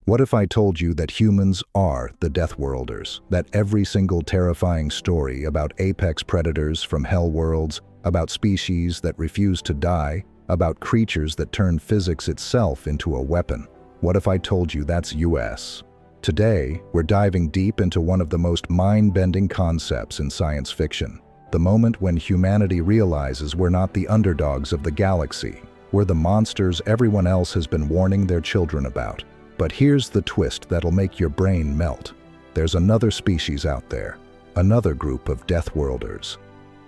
What if I told you that humans are the Deathworlders? That every single terrifying story about apex predators from hell worlds, about species that refuse to die, about creatures that turn physics itself into a weapon. What if I told you that's US? Today, we're diving deep into one of the most mind-bending concepts in science fiction. The moment when humanity realizes we're not the underdogs of the galaxy. We're the monsters everyone else has been warning their children about. But here's the twist that'll make your brain melt. There's another species out there, another group of Deathworlders.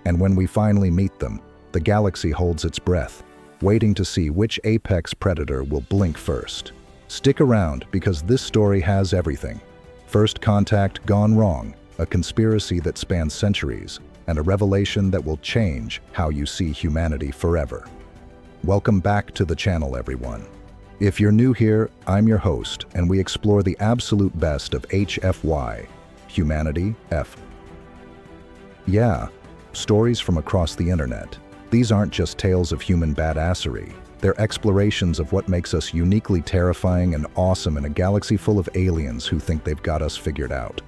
And when we finally meet them, the galaxy holds its breath, waiting to see which apex predator will blink first. Stick around, because this story has everything. First contact gone wrong, a conspiracy that spans centuries, and a revelation that will change how you see humanity forever. Welcome back to the channel, everyone. If you're new here, I'm your host, and we explore the absolute best of HFY, Humanity F. Yeah, stories from across the internet. These aren't just tales of human badassery. They're explorations of what makes us uniquely terrifying and awesome in a galaxy full of aliens who think they've got us figured out.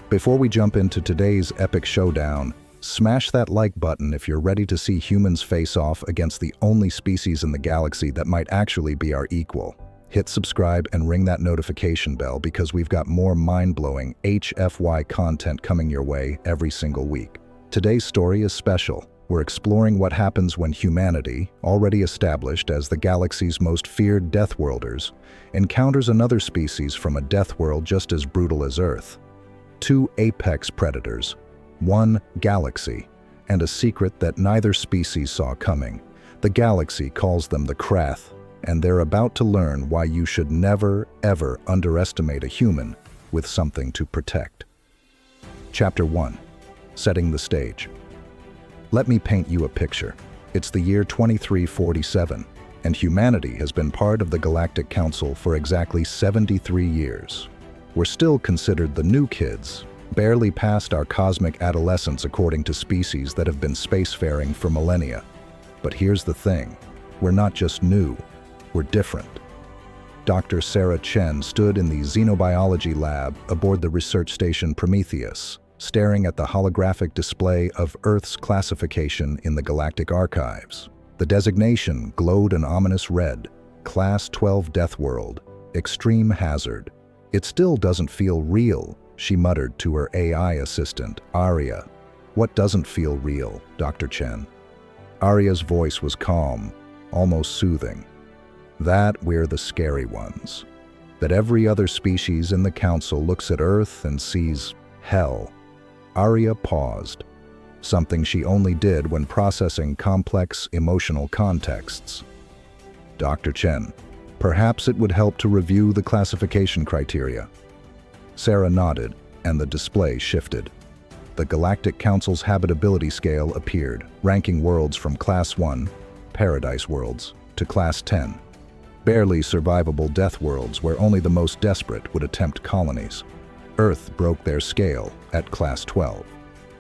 Before we jump into today's epic showdown, smash that like button if you're ready to see humans face off against the only species in the galaxy that might actually be our equal. Hit subscribe and ring that notification bell, because we've got more mind-blowing HFY content coming your way every single week. Today's story is special. We're exploring what happens when humanity, already established as the galaxy's most feared Deathworlders, encounters another species from a death world just as brutal as Earth. Two apex predators, one galaxy, and a secret that neither species saw coming. The galaxy calls them the Krath, and they're about to learn why you should never, ever underestimate a human with something to protect. Chapter 1. Setting the stage. Let me paint you a picture. It's the year 2347, and humanity has been part of the Galactic Council for exactly 73 years. We're still considered the new kids, barely past our cosmic adolescence according to species that have been spacefaring for millennia. But here's the thing, we're not just new, we're different. Dr. Sarah Chen stood in the xenobiology lab aboard the research station Prometheus, staring at the holographic display of Earth's classification in the Galactic Archives. The designation glowed an ominous red, Class 12 Deathworld, Extreme Hazard. It still doesn't feel real, she muttered to her AI assistant, Aria. What doesn't feel real, Dr. Chen? Aria's voice was calm, almost soothing. That we're the scary ones. That every other species in the Council looks at Earth and sees hell. Aria paused, something she only did when processing complex emotional contexts. Dr. Chen, perhaps it would help to review the classification criteria. Sarah nodded, and the display shifted. The Galactic Council's habitability scale appeared, ranking worlds from Class 1, Paradise worlds, to Class 10, barely survivable death worlds where only the most desperate would attempt colonies. Earth broke their scale at Class 12.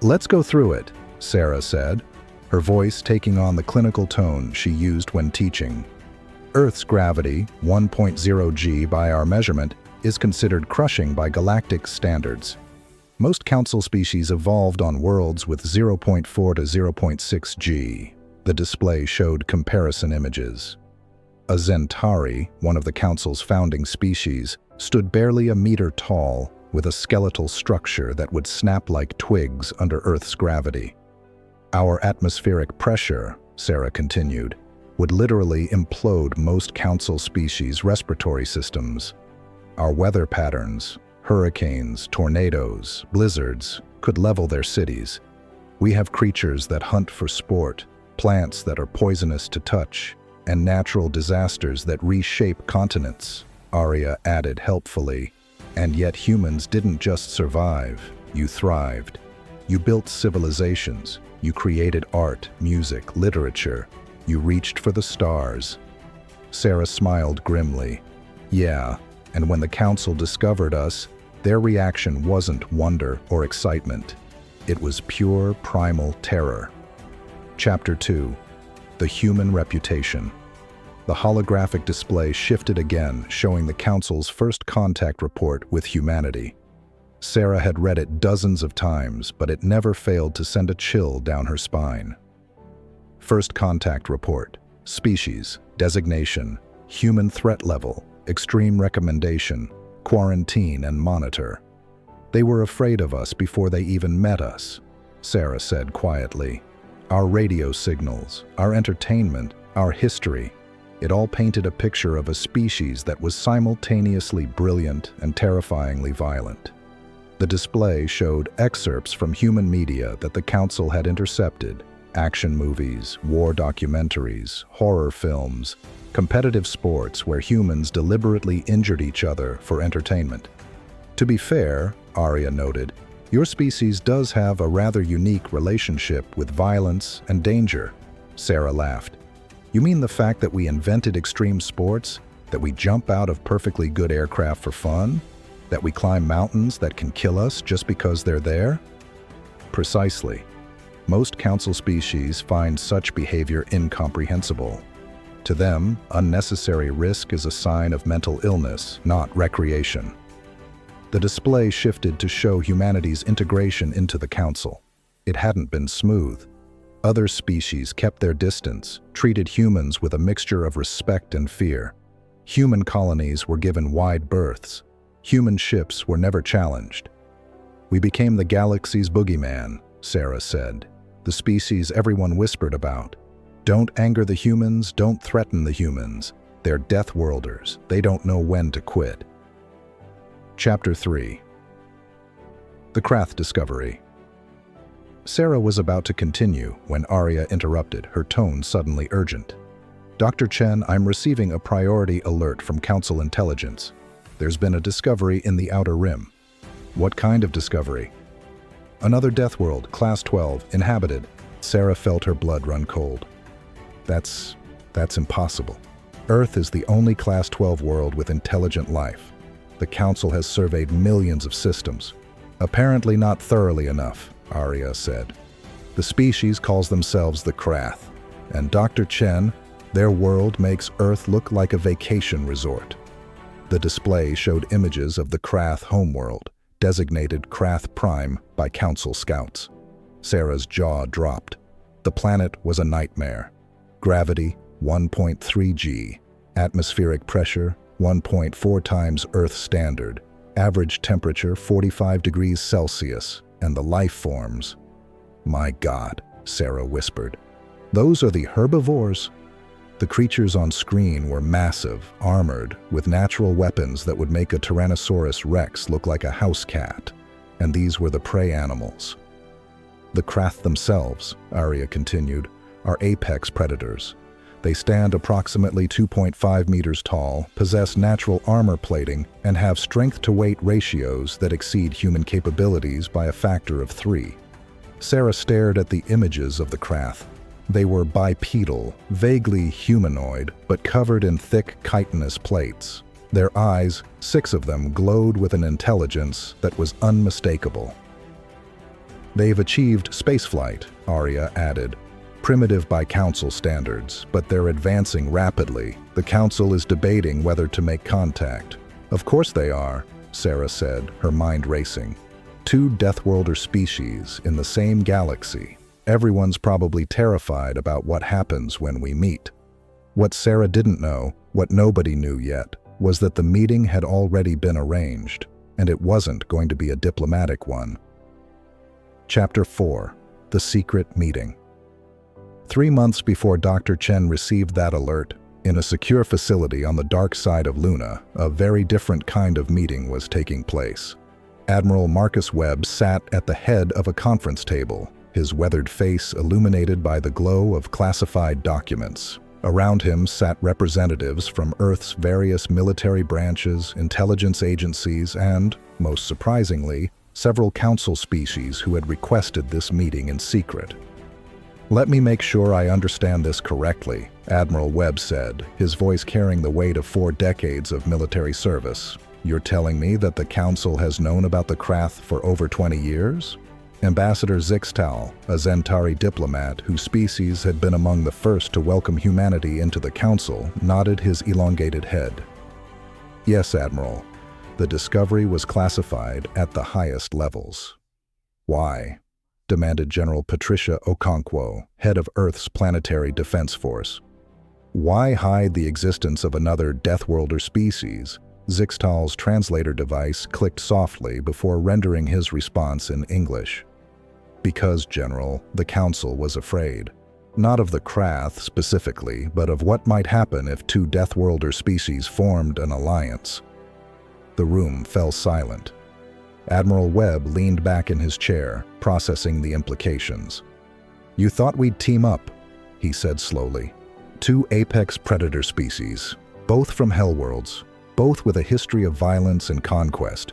Let's go through it, Sarah said, her voice taking on the clinical tone she used when teaching. Earth's gravity, 1.0 g by our measurement, is considered crushing by galactic standards. Most Council species evolved on worlds with 0.4 to 0.6 g. The display showed comparison images. A Zentari, one of the Council's founding species, stood barely a meter tall, with a skeletal structure that would snap like twigs under Earth's gravity. Our atmospheric pressure, Sarah continued, would literally implode most Council species' respiratory systems. Our weather patterns, hurricanes, tornadoes, blizzards, could level their cities. We have creatures that hunt for sport, plants that are poisonous to touch, and natural disasters that reshape continents, Aria added helpfully. And yet humans didn't just survive, you thrived. You built civilizations, you created art, music, literature, you reached for the stars. Sarah smiled grimly. Yeah, and when the Council discovered us, their reaction wasn't wonder or excitement. It was pure primal terror. Chapter 2. The Human Reputation. The holographic display shifted again, showing the Council's first contact report with humanity. Sarah had read it dozens of times, but it never failed to send a chill down her spine. First contact report. Species, designation, human threat level, extreme recommendation, quarantine and monitor. They were afraid of us before they even met us, Sarah said quietly. Our radio signals, our entertainment, our history. It all painted a picture of a species that was simultaneously brilliant and terrifyingly violent. The display showed excerpts from human media that the Council had intercepted: action movies, war documentaries, horror films, competitive sports where humans deliberately injured each other for entertainment. To be fair, Arya noted, your species does have a rather unique relationship with violence and danger. Sarah laughed. You mean the fact that we invented extreme sports? That we jump out of perfectly good aircraft for fun? That we climb mountains that can kill us just because they're there? Precisely. Most Council species find such behavior incomprehensible. To them, unnecessary risk is a sign of mental illness, not recreation. The display shifted to show humanity's integration into the Council. It hadn't been smooth. Other species kept their distance, treated humans with a mixture of respect and fear. Human colonies were given wide berths. Human ships were never challenged. We became the galaxy's boogeyman, Sarah said. The species everyone whispered about. Don't anger the humans, don't threaten the humans. They're deathworlders. They don't know when to quit. Chapter 3. The Krath Discovery. Sarah was about to continue when Arya interrupted, her tone suddenly urgent. Dr. Chen, I'm receiving a priority alert from Council intelligence. There's been a discovery in the Outer Rim. What kind of discovery? Another Deathworld, Class 12, inhabited. Sarah felt her blood run cold. That's impossible. Earth is the only Class 12 world with intelligent life. The Council has surveyed millions of systems. Apparently not thoroughly enough, Arya said. The species calls themselves the Krath, and Dr. Chen, their world makes Earth look like a vacation resort. The display showed images of the Krath homeworld, designated Krath Prime by Council scouts. Sarah's jaw dropped. The planet was a nightmare. Gravity, 1.3 G. Atmospheric pressure, 1.4 times Earth standard. Average temperature, 45 degrees Celsius. And the life forms. My God, Sarah whispered. Those are the herbivores. The creatures on screen were massive, armored, with natural weapons that would make a Tyrannosaurus Rex look like a house cat. And these were the prey animals. The Krath themselves, Arya continued, are apex predators. They stand approximately 2.5 meters tall, possess natural armor plating, and have strength-to-weight ratios that exceed human capabilities by a factor of 3. Sarah stared at the images of the Krath. They were bipedal, vaguely humanoid, but covered in thick chitinous plates. Their eyes, 6 of them, glowed with an intelligence that was unmistakable. They've achieved spaceflight, Arya added. Primitive by Council standards, but they're advancing rapidly. The Council is debating whether to make contact. Of course they are, Sarah said, her mind racing. 2 Deathworlder species in the same galaxy. Everyone's probably terrified about what happens when we meet. What Sarah didn't know, what nobody knew yet, was that the meeting had already been arranged, and it wasn't going to be a diplomatic one. Chapter 4. The Secret Meeting. 3 months before Dr. Chen received that alert, in a secure facility on the dark side of Luna, a very different kind of meeting was taking place. Admiral Marcus Webb sat at the head of a conference table, his weathered face illuminated by the glow of classified documents. Around him sat representatives from Earth's various military branches, intelligence agencies, and, most surprisingly, several Council species who had requested this meeting in secret. Let me make sure I understand this correctly, Admiral Webb said, his voice carrying the weight of 4 decades of military service. You're telling me that the Council has known about the Krath for over 20 years? Ambassador Zixtal, a Zentari diplomat whose species had been among the first to welcome humanity into the Council, nodded his elongated head. Yes, Admiral. The discovery was classified at the highest levels. Why? Demanded General Patricia Okonkwo, head of Earth's Planetary Defense Force. Why hide the existence of another deathworlder species? Zixtal's translator device clicked softly before rendering his response in English. Because, General, the Council was afraid. Not of the Krath specifically, but of what might happen if two deathworlder species formed an alliance. The room fell silent. Admiral Webb leaned back in his chair, processing the implications. "You thought we'd team up," he said slowly. "Two apex predator species, both from Hellworlds, both with a history of violence and conquest.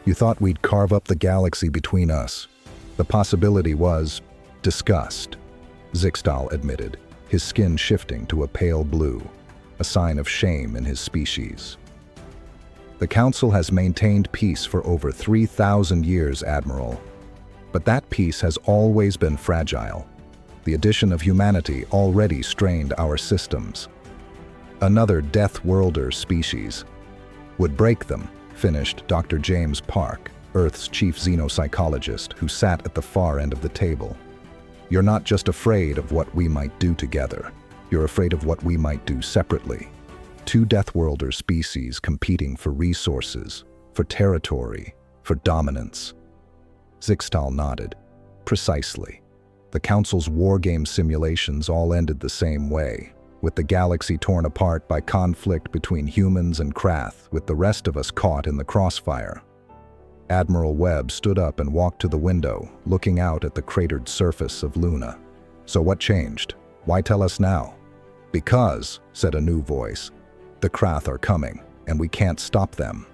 You thought we'd carve up the galaxy between us. The possibility was discussed," Zixtal admitted, his skin shifting to a pale blue, a sign of shame in his species. "The Council has maintained peace for over 3,000 years, Admiral. But that peace has always been fragile. The addition of humanity already strained our systems. Another deathworlder species would break them," finished Dr. James Park, Earth's chief xenopsychologist, who sat at the far end of the table. "You're not just afraid of what we might do together. You're afraid of what we might do separately. Two deathworlder species competing for resources, for territory, for dominance." Zixtal nodded. "Precisely. The Council's wargame simulations all ended the same way, with the galaxy torn apart by conflict between humans and Krath, with the rest of us caught in the crossfire." Admiral Webb stood up and walked to the window, looking out at the cratered surface of Luna. "So what changed? Why tell us now?" "Because," said a new voice, "the Krath are coming, and we can't stop them."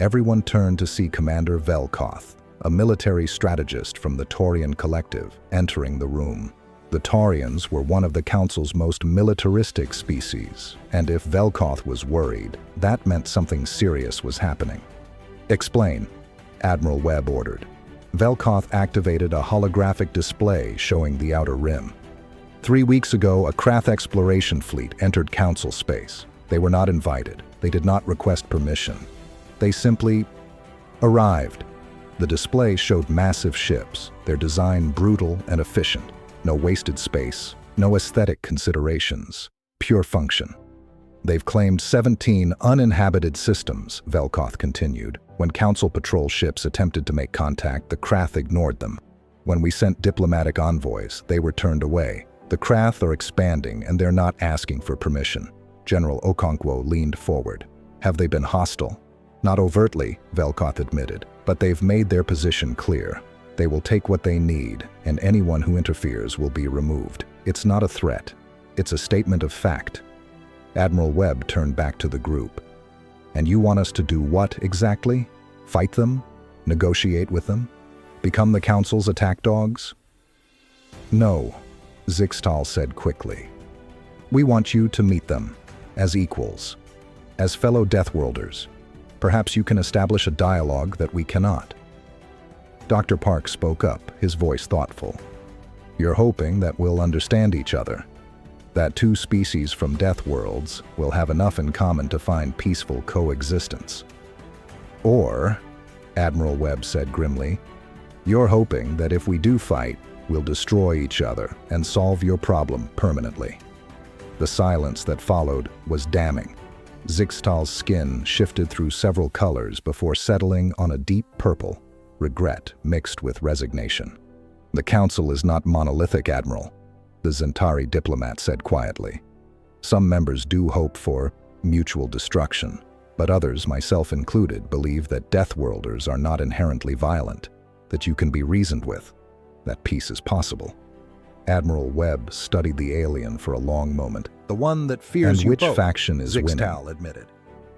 Everyone turned to see Commander Velkoth, a military strategist from the Taurian Collective, entering the room. The Taurians were one of the Council's most militaristic species, and if Velkoth was worried, that meant something serious was happening. "Explain," Admiral Webb ordered. Velkoth activated a holographic display showing the outer rim. 3 weeks ago, a Krath exploration fleet entered Council space. They were not invited. They did not request permission. They simply arrived. The display showed massive ships, their design brutal and efficient. No wasted space, no aesthetic considerations, pure function. "They've claimed 17 uninhabited systems," Velkoth continued. "When Council patrol ships attempted to make contact, the Krath ignored them. When we sent diplomatic envoys, they were turned away. The Krath are expanding, and they're not asking for permission." General Okonkwo leaned forward. "Have they been hostile?" "Not overtly," Velkoth admitted, "but they've made their position clear. They will take what they need, and anyone who interferes will be removed. It's not a threat. It's a statement of fact." Admiral Webb turned back to the group. "And you want us to do what exactly? Fight them? Negotiate with them? Become the Council's attack dogs?" "No," Zixtal said quickly. "We want you to meet them, as equals, as fellow Deathworlders. Perhaps you can establish a dialogue that we cannot." Dr. Park spoke up, his voice thoughtful. "You're hoping that we'll understand each other, that two species from Deathworlds will have enough in common to find peaceful coexistence. Or," Admiral Webb said grimly, "you're hoping that if we do fight, we'll destroy each other and solve your problem permanently." The silence that followed was damning. Zixtal's skin shifted through several colors before settling on a deep purple, regret mixed with resignation. "The Council is not monolithic, Admiral," the Zentari diplomat said quietly. "Some members do hope for mutual destruction, but others, myself included, believe that Deathworlders are not inherently violent, that you can be reasoned with, that peace is possible." Admiral Webb studied the alien for a long moment. "The one that fears you both," "And which faction is winning?" Zixtal admitted.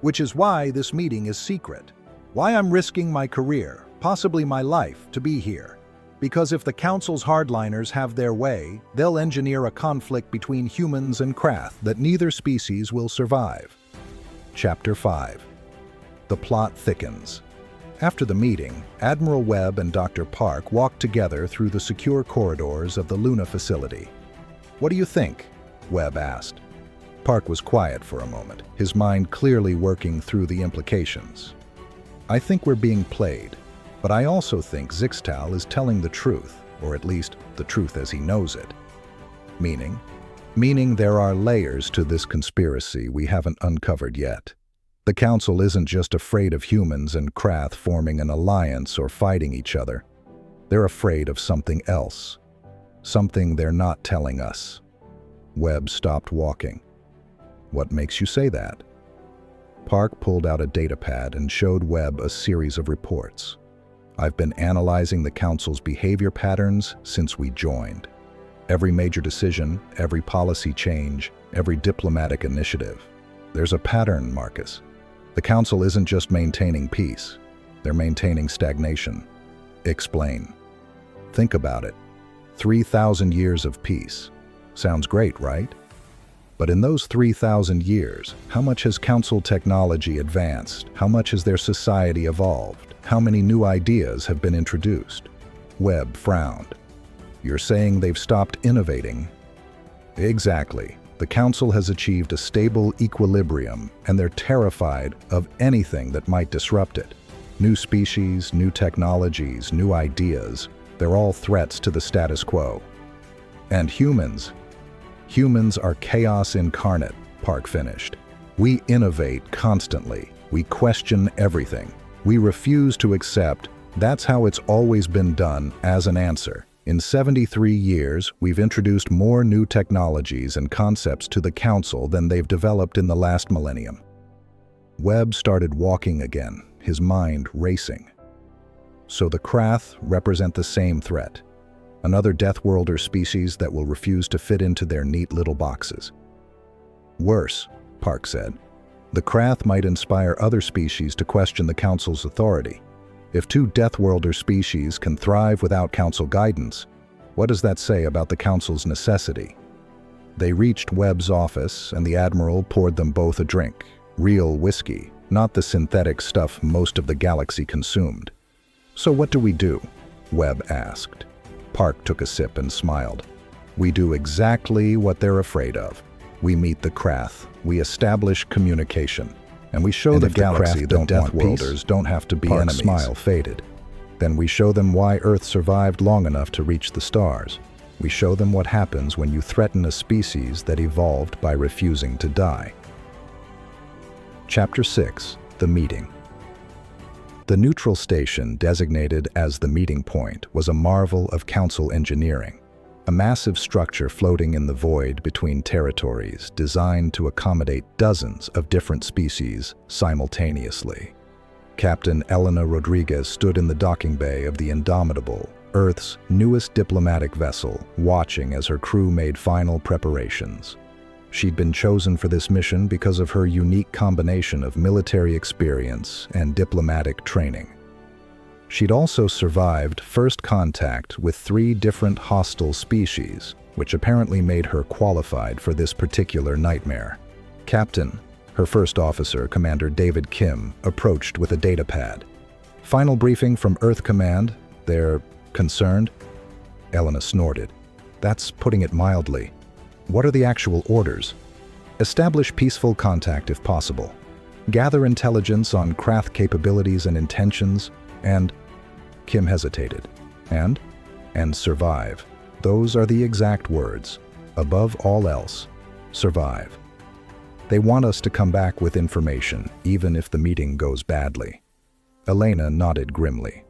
"Which is why this meeting is secret. Why I'm risking my career, possibly my life, to be here. Because if the Council's hardliners have their way, they'll engineer a conflict between humans and Krath that neither species will survive." Chapter 5. The plot thickens. After the meeting, Admiral Webb and Dr. Park walked together through the secure corridors of the Luna facility. "What do you think?" Webb asked. Park was quiet for a moment, his mind clearly working through the implications. "I think we're being played, but I also think Zixtal is telling the truth, or at least the truth as he knows it." Meaning? Meaning there are layers to this conspiracy we haven't uncovered yet. The Council isn't just afraid of humans and Krath forming an alliance or fighting each other. They're afraid of something else. Something they're not telling us. Webb stopped walking. "What makes you say that?" Park pulled out a datapad and showed Webb a series of reports. "I've been analyzing the Council's behavior patterns since we joined. Every major decision, every policy change, every diplomatic initiative. There's a pattern, Marcus. The Council isn't just maintaining peace. They're maintaining stagnation." "Explain." "Think about it. 3,000 years of peace. Sounds great, right? But in those 3,000 years, how much has Council technology advanced? How much has their society evolved? How many new ideas have been introduced?" Webb frowned. "You're saying they've stopped innovating?" "Exactly. The Council has achieved a stable equilibrium, and they're terrified of anything that might disrupt it. New species, new technologies, new ideas, they're all threats to the status quo. And humans? Humans are chaos incarnate," Park finished. "We innovate constantly. We question everything. We refuse to accept that's how it's always been done as an answer. In 73 years, we've introduced more new technologies and concepts to the Council than they've developed in the last millennium." Webb started walking again, his mind racing. "So the Krath represent the same threat. Another deathworlder species that will refuse to fit into their neat little boxes." "Worse," Park said. "The Krath might inspire other species to question the Council's authority. If two deathworlder species can thrive without Council guidance, what does that say about the Council's necessity?" They reached Webb's office, and the Admiral poured them both a drink. Real whiskey, not the synthetic stuff most of the galaxy consumed. "So what do we do?" Webb asked. Park took a sip and smiled. "We do exactly what they're afraid of. We meet the Krath, we establish communication, and we show the galaxy that deathworlders don't have to be enemies." Park's smile faded. "Then we show them why Earth survived long enough to reach the stars. We show them what happens when you threaten a species that evolved by refusing to die." Chapter 6: The Meeting. The neutral station, designated as the meeting point, was a marvel of Council engineering. A massive structure floating in the void between territories designed to accommodate dozens of different species simultaneously. Captain Elena Rodriguez stood in the docking bay of the Indomitable, Earth's newest diplomatic vessel, watching as her crew made final preparations. She'd been chosen for this mission because of her unique combination of military experience and diplomatic training. She'd also survived first contact with 3 different hostile species, which apparently made her qualified for this particular nightmare. Captain, her first officer, Commander David Kim, approached with a datapad. "Final briefing from Earth Command. They're concerned?" Elena snorted. "That's putting it mildly. What are the actual orders?" "Establish peaceful contact if possible. Gather intelligence on Krath capabilities and intentions, and..." Kim hesitated. "And survive. Those are the exact words. Above all else, survive. They want us to come back with information, even if the meeting goes badly." Elena nodded grimly.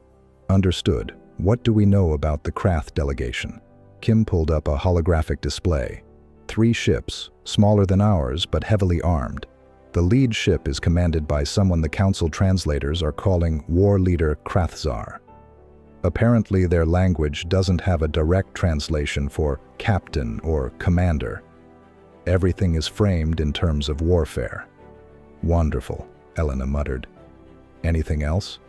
"Understood. What do we know about the Krath delegation?" Kim pulled up a holographic display. 3 ships, smaller than ours but heavily armed. The lead ship is commanded by someone the Council translators are calling War Leader Krathzar. Apparently their language doesn't have a direct translation for captain or commander. Everything is framed in terms of warfare. "Wonderful," Elena muttered. "Anything else?"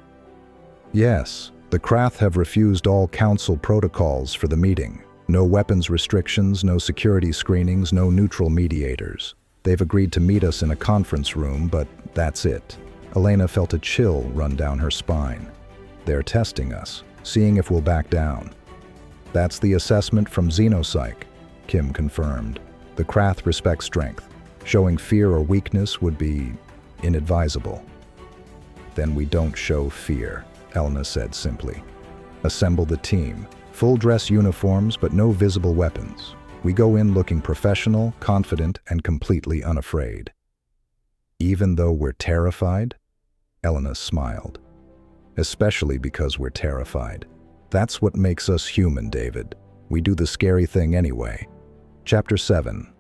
"Yes, the Krath have refused all Council protocols for the meeting. No weapons restrictions, no security screenings, no neutral mediators. They've agreed to meet us in a conference room, but that's it." Elena felt a chill run down her spine. They're testing us, seeing if we'll back down. That's the assessment from Xenopsych, Kim confirmed. The Krath respect strength. Showing fear or weakness would be inadvisable. Then we don't show fear, Elena said simply. Assemble the team. Full dress uniforms, but no visible weapons. We go in looking professional, confident, and completely unafraid. Even though we're terrified? Elena smiled. Especially because we're terrified. That's what makes us human, David. We do the scary thing anyway. Chapter 7.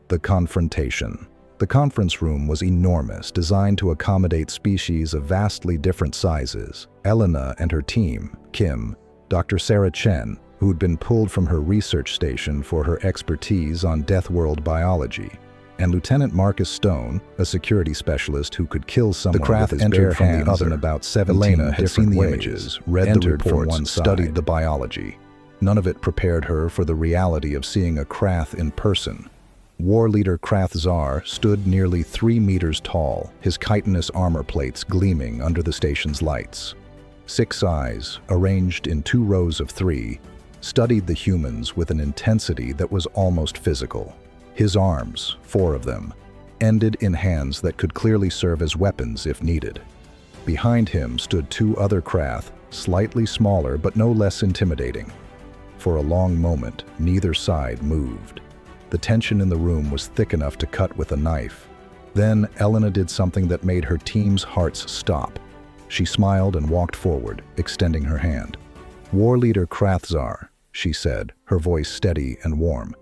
The Confrontation. The conference room was enormous, designed to accommodate species of vastly different sizes. Elena and her team, Kim, Dr. Sarah Chen, who'd been pulled from her research station for her expertise on deathworld biology, and Lieutenant Marcus Stone, a security specialist who could kill someone with his bare hands in about 17 Elena had seen the images, read the reports, studied the biology. None of it prepared her for the reality of seeing a Krath in person. War leader Krath Zar stood nearly 3 meters tall, his chitinous armor plates gleaming under the station's lights. 6 eyes, arranged in 2 rows of 3, studied the humans with an intensity that was almost physical. His arms, 4 of them, ended in hands that could clearly serve as weapons if needed. Behind him stood 2 other Krath, slightly smaller but no less intimidating. For a long moment, neither side moved. The tension in the room was thick enough to cut with a knife. Then Elena did something that made her team's hearts stop. She smiled and walked forward, extending her hand. "War leader Krath Zar," she said, her voice steady and warm.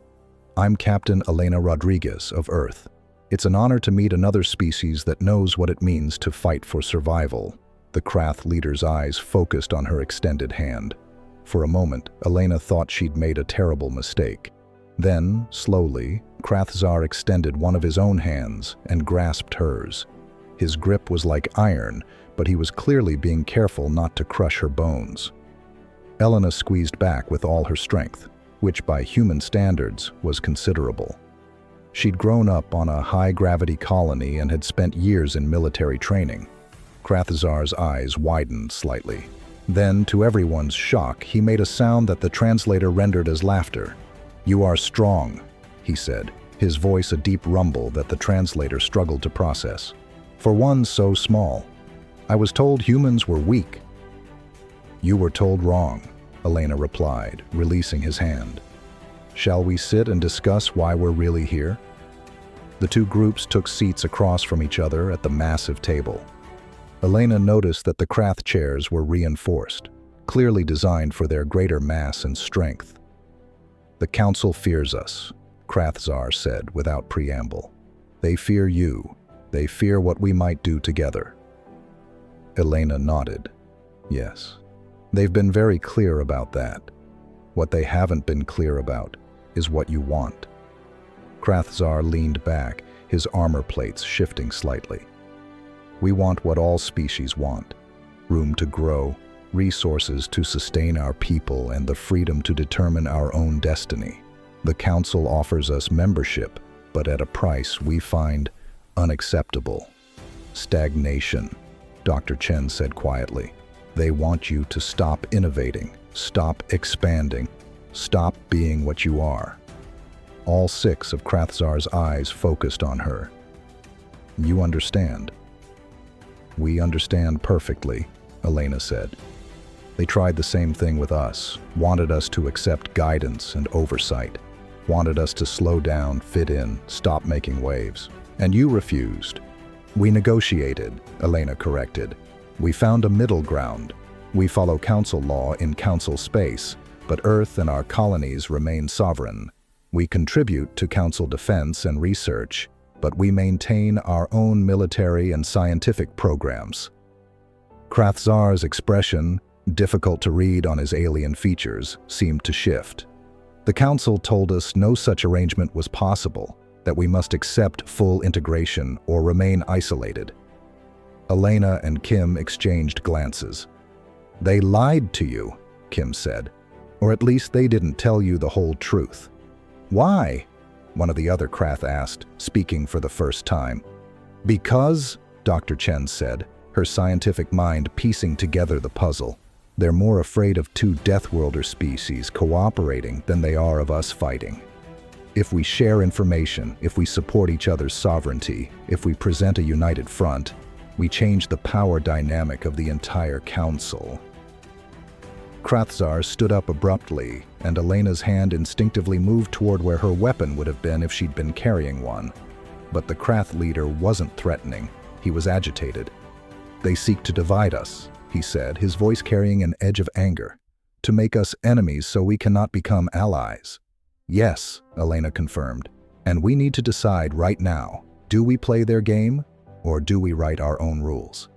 "I'm Captain Elena Rodriguez of Earth. It's an honor to meet another species that knows what it means to fight for survival." The Krath leader's eyes focused on her extended hand. For a moment, Elena thought she'd made a terrible mistake. Then, slowly, Krath Zar extended one of his own hands and grasped hers. His grip was like iron, but he was clearly being careful not to crush her bones. Elena squeezed back with all her strength, which by human standards was considerable. She'd grown up on a high-gravity colony and had spent years in military training. Krath Zar's eyes widened slightly. Then, to everyone's shock, he made a sound that the translator rendered as laughter. "You are strong," he said, his voice a deep rumble that the translator struggled to process. "For one so small. I was told humans were weak." "You were told wrong," Elena replied, releasing his hand. "Shall we sit and discuss why we're really here?" The 2 groups took seats across from each other at the massive table. Elena noticed that the Krath chairs were reinforced, clearly designed for their greater mass and strength. "The Council fears us," Krath Zar said without preamble. "They fear you. They fear what we might do together." Elena nodded. "Yes. They've been very clear about that. What they haven't been clear about is what you want." Krath Zar leaned back, his armor plates shifting slightly. "We want what all species want. Room to grow, resources to sustain our people, and the freedom to determine our own destiny. The Council offers us membership, but at a price we find unacceptable. Stagnation," Dr. Chen said quietly. "They want you to stop innovating, stop expanding, stop being what you are." All 6 of Krath Zar's eyes focused on her. "You understand?" "We understand perfectly," Elena said. "They tried the same thing with us, wanted us to accept guidance and oversight, wanted us to slow down, fit in, stop making waves. And you refused." "We negotiated," Elena corrected. "We found a middle ground. We follow Council law in Council space, but Earth and our colonies remain sovereign. We contribute to Council defense and research, but we maintain our own military and scientific programs." Krath Zar's expression, difficult to read on his alien features, seemed to shift. "The Council told us no such arrangement was possible, that we must accept full integration or remain isolated." Elena and Kim exchanged glances. "They lied to you," Kim said. "Or at least they didn't tell you the whole truth." "Why?" one of the other Krath asked, speaking for the first time. "Because," Dr. Chen said, her scientific mind piecing together the puzzle. They're more afraid of two deathworlder species cooperating than they are of us fighting. If we share information, if we support each other's sovereignty, if we present a united front, we change the power dynamic of the entire council. Krathzar stood up abruptly, and Elena's hand instinctively moved toward where her weapon would have been if she'd been carrying one. But the Krath leader wasn't threatening. He was agitated. "They seek to divide us," he said, his voice carrying an edge of anger. "To make us enemies so we cannot become allies." "Yes," Elena confirmed. "And we need to decide right now, do we play their game, or do we write our own rules?"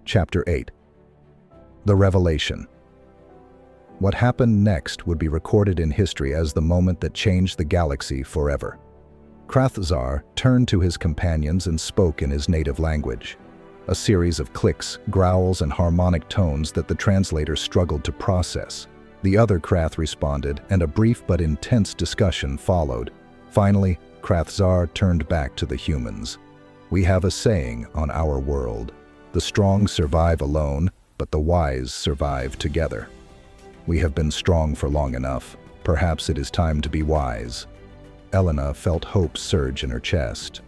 Chapter 8. The Revelation. What happened next would be recorded in history as the moment that changed the galaxy forever. Krathzar turned to his companions and spoke in his native language. A series of clicks, growls, and harmonic tones that the translator struggled to process. The other Krath responded, and a brief but intense discussion followed. Finally, Krathzar turned back to the humans. "We have a saying on our world. The strong survive alone, but the wise survive together. We have been strong for long enough. Perhaps it is time to be wise." Elena felt hope surge in her chest.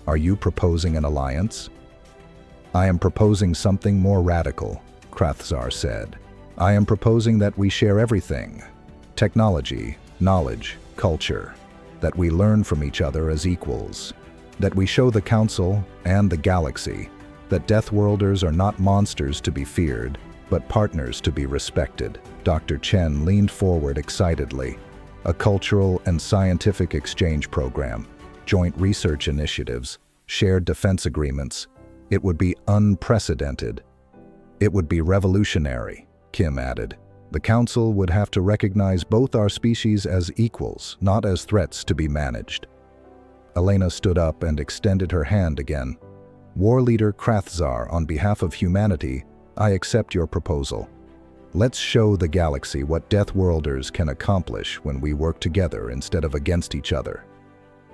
"Are you proposing an alliance?" "I am proposing something more radical," Krathzar said. "I am proposing that we share everything. Technology, knowledge, culture. That we learn from each other as equals. That we show the Council and the galaxy that deathworlders are not monsters to be feared, but partners to be respected." Dr. Chen leaned forward excitedly. "A cultural and scientific exchange program, joint research initiatives, shared defense agreements. It would be unprecedented. It would be revolutionary," Kim added. "The Council would have to recognize both our species as equals, not as threats to be managed." Elena stood up and extended her hand again. "War Leader Krathzar, on behalf of humanity, I accept your proposal. Let's show the galaxy what deathworlders can accomplish when we work together instead of against each other."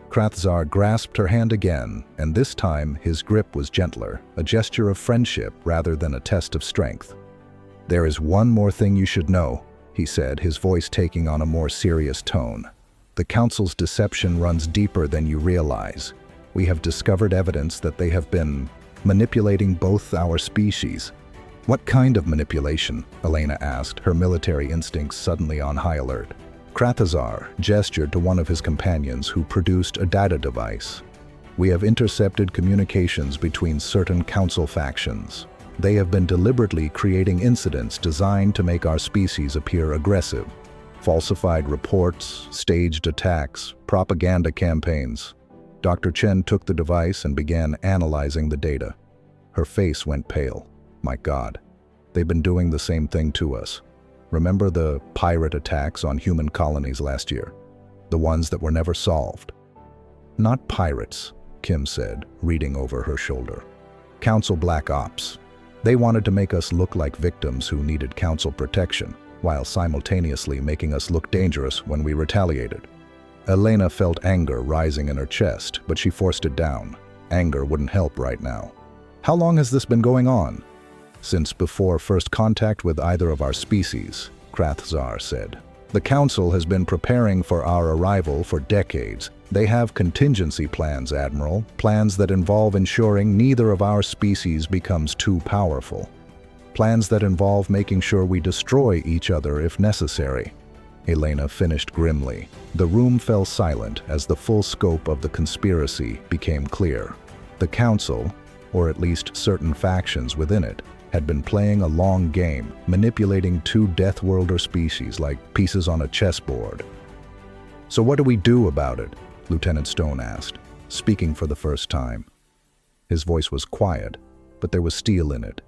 Krathzar grasped her hand again, and this time his grip was gentler, a gesture of friendship rather than a test of strength. "There is one more thing you should know," he said, his voice taking on a more serious tone. "The Council's deception runs deeper than you realize. We have discovered evidence that they have been manipulating both our species." "What kind of manipulation?" Elena asked, her military instincts suddenly on high alert. Krathzar gestured to one of his companions who produced a data device. "We have intercepted communications between certain Council factions. They have been deliberately creating incidents designed to make our species appear aggressive. Falsified reports, staged attacks, propaganda campaigns." Dr. Chen took the device and began analyzing the data. Her face went pale. "My God, they've been doing the same thing to us. Remember the pirate attacks on human colonies last year? The ones that were never solved?" "Not pirates," Kim said, reading over her shoulder. "Council Black Ops. They wanted to make us look like victims who needed Council protection, while simultaneously making us look dangerous when we retaliated." Elena felt anger rising in her chest, but she forced it down. Anger wouldn't help right now. "How long has this been going on?" "Since before first contact with either of our species," Krathzar said. "The Council has been preparing for our arrival for decades. They have contingency plans, Admiral, plans that involve ensuring neither of our species becomes too powerful. Plans that involve making sure we destroy each other if necessary." Elena finished grimly. The room fell silent as the full scope of the conspiracy became clear. The Council, or at least certain factions within it, had been playing a long game, manipulating two deathworlder species like pieces on a chessboard. "So what do we do about it?" Lieutenant Stone asked, speaking for the first time. His voice was quiet, but there was steel in it.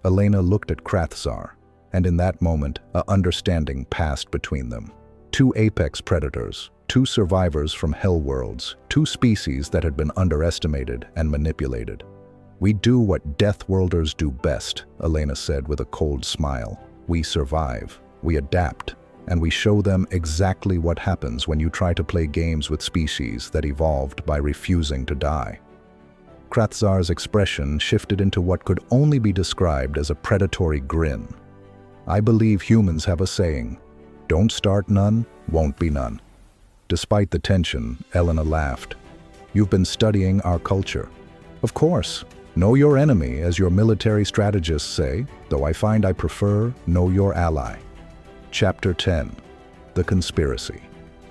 Elena looked at Krathzar, and in that moment, an understanding passed between them. Two apex predators, two survivors from hell worlds, two species that had been underestimated and manipulated. "We do what deathworlders do best," Elena said with a cold smile. "We survive, we adapt, and we show them exactly what happens when you try to play games with species that evolved by refusing to die." Krath's expression shifted into what could only be described as a predatory grin. "I believe humans have a saying, 'Don't start none, won't be none.'" Despite the tension, Elena laughed. "You've been studying our culture." "Of course. Know your enemy, as your military strategists say, though I find I prefer know your ally." Chapter 10. The Conspiracy.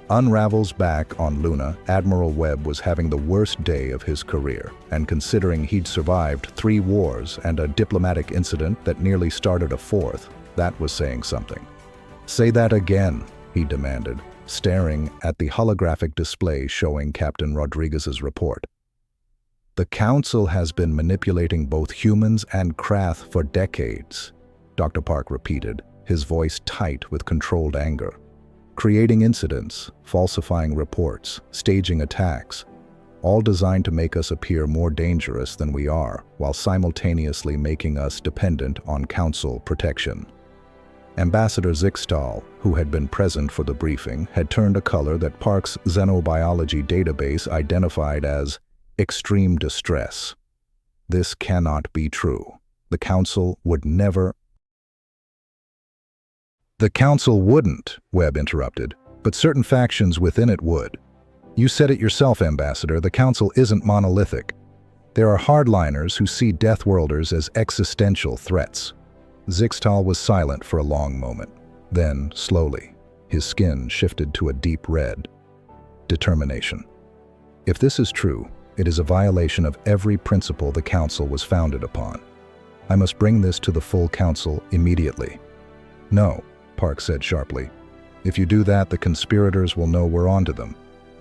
Unravel's back on Luna, Admiral Webb was having the worst day of his career, and considering he'd survived 3 wars and a diplomatic incident that nearly started a 4th, that was saying something. "Say that again," he demanded, staring at the holographic display showing Captain Rodriguez's report. "The Council has been manipulating both humans and Krath for decades," Dr. Park repeated, his voice tight with controlled anger. "Creating incidents, falsifying reports, staging attacks, all designed to make us appear more dangerous than we are, while simultaneously making us dependent on Council protection." Ambassador Zixtal, who had been present for the briefing, had turned a color that Park's xenobiology database identified as extreme distress. "This cannot be true. The Council would never—" "The Council wouldn't," Webb interrupted, "but certain factions within it would. You said it yourself, Ambassador, the Council isn't monolithic. There are hardliners who see deathworlders as existential threats." Zixtal was silent for a long moment. Then, slowly, his skin shifted to a deep red. Determination. "If this is true, it is a violation of every principle the Council was founded upon. I must bring this to the full Council immediately." "No," Park said sharply. "If you do that, the conspirators will know we're onto them.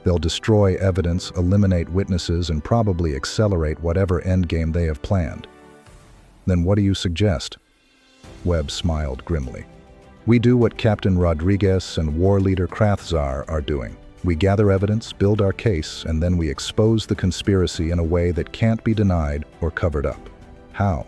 They'll destroy evidence, eliminate witnesses, and probably accelerate whatever endgame they have planned." "Then what do you suggest?" Webb smiled grimly. "We do what Captain Rodriguez and war leader Krathzar are doing. We gather evidence, build our case, and then we expose the conspiracy in a way that can't be denied or covered up." "How?"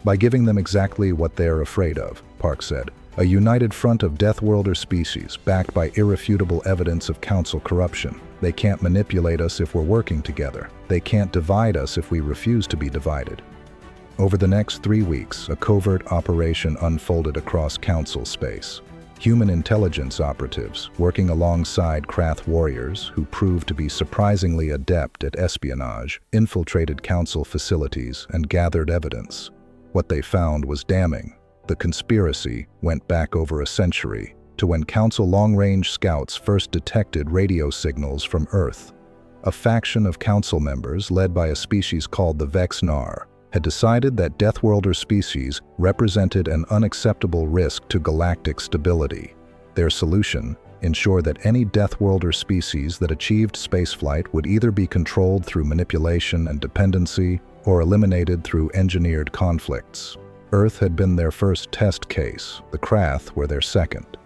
"By giving them exactly what they're afraid of," Park said. "A united front of deathworlder species, backed by irrefutable evidence of Council corruption. They can't manipulate us if we're working together. They can't divide us if we refuse to be divided." Over the next 3 weeks, a covert operation unfolded across Council space. Human intelligence operatives, working alongside Krath warriors, who proved to be surprisingly adept at espionage, infiltrated Council facilities and gathered evidence. What they found was damning. The conspiracy went back over a century, to when Council long-range scouts first detected radio signals from Earth. A faction of Council members, led by a species called the Vexnar, had decided that deathworlder species represented an unacceptable risk to galactic stability. Their solution: ensure that any deathworlder species that achieved spaceflight would either be controlled through manipulation and dependency or eliminated through engineered conflicts. Earth had been their first test case, the Krath were their second.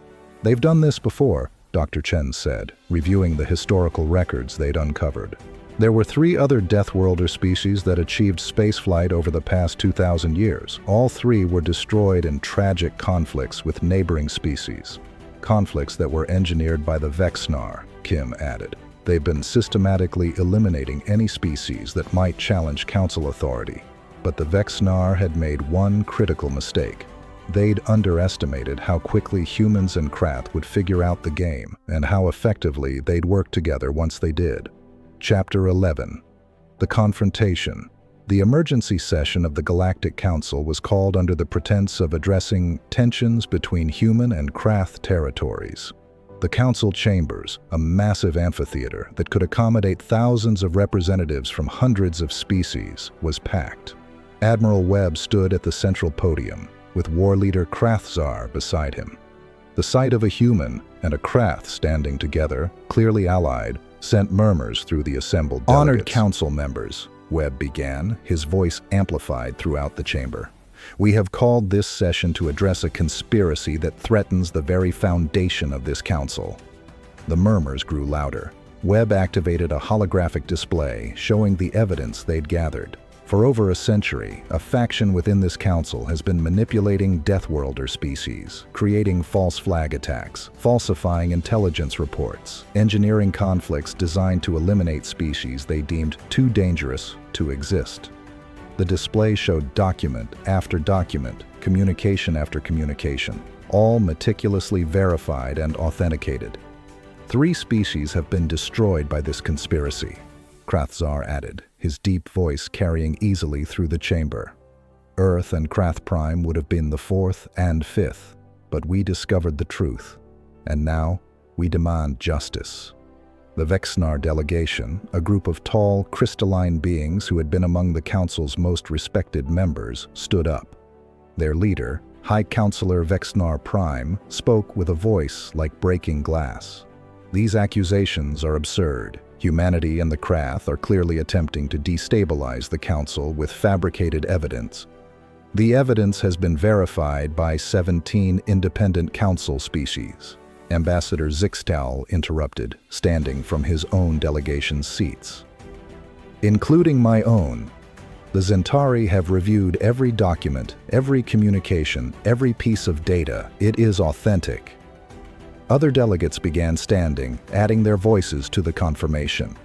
"They've done this before," Dr. Chen said, reviewing the historical records they'd uncovered. "There were 3 other deathworlder species that achieved spaceflight over the past 2,000 years. All 3 were destroyed in tragic conflicts with neighboring species. Conflicts that were engineered by the Vexnar," Kim added. "They've been systematically eliminating any species that might challenge Council authority. But the Vexnar had made one critical mistake. They'd underestimated how quickly humans and Krath would figure out the game and how effectively they'd work together once they did." Chapter 11. The Confrontation. The emergency session of the Galactic Council was called under the pretense of addressing tensions between human and Krath territories. The Council chambers, a massive amphitheater that could accommodate thousands of representatives from hundreds of species, was packed. Admiral Webb stood at the central podium, with war leader Krathzar beside him. The sight of a human and a Krath standing together, clearly allied, sent murmurs through the assembled delegates. "Honored Council members," Webb began, his voice amplified throughout the chamber. "We have called this session to address a conspiracy that threatens the very foundation of this Council." The murmurs grew louder. Webb activated a holographic display showing the evidence they'd gathered. For over a century, a faction within this council has been manipulating deathworlder species, creating false flag attacks, falsifying intelligence reports, engineering conflicts designed to eliminate species they deemed too dangerous to exist. The display showed document after document, communication after communication, all meticulously verified and authenticated. 3 species have been destroyed by this conspiracy, Krath added, his deep voice carrying easily through the chamber. Earth and Krath Prime would have been the 4th and 5th, but we discovered the truth, and now we demand justice. The Vexnar delegation, a group of tall, crystalline beings who had been among the Council's most respected members, stood up. Their leader, High Counselor Vexnar Prime, spoke with a voice like breaking glass. These accusations are absurd. Humanity and the Krath are clearly attempting to destabilize the Council with fabricated evidence. The evidence has been verified by 17 independent Council species. Ambassador Zixtal interrupted, standing from his own delegation's seats. Including my own, the Zentari have reviewed every document, every communication, every piece of data. It is authentic. Other delegates began standing, adding their voices to the confirmation.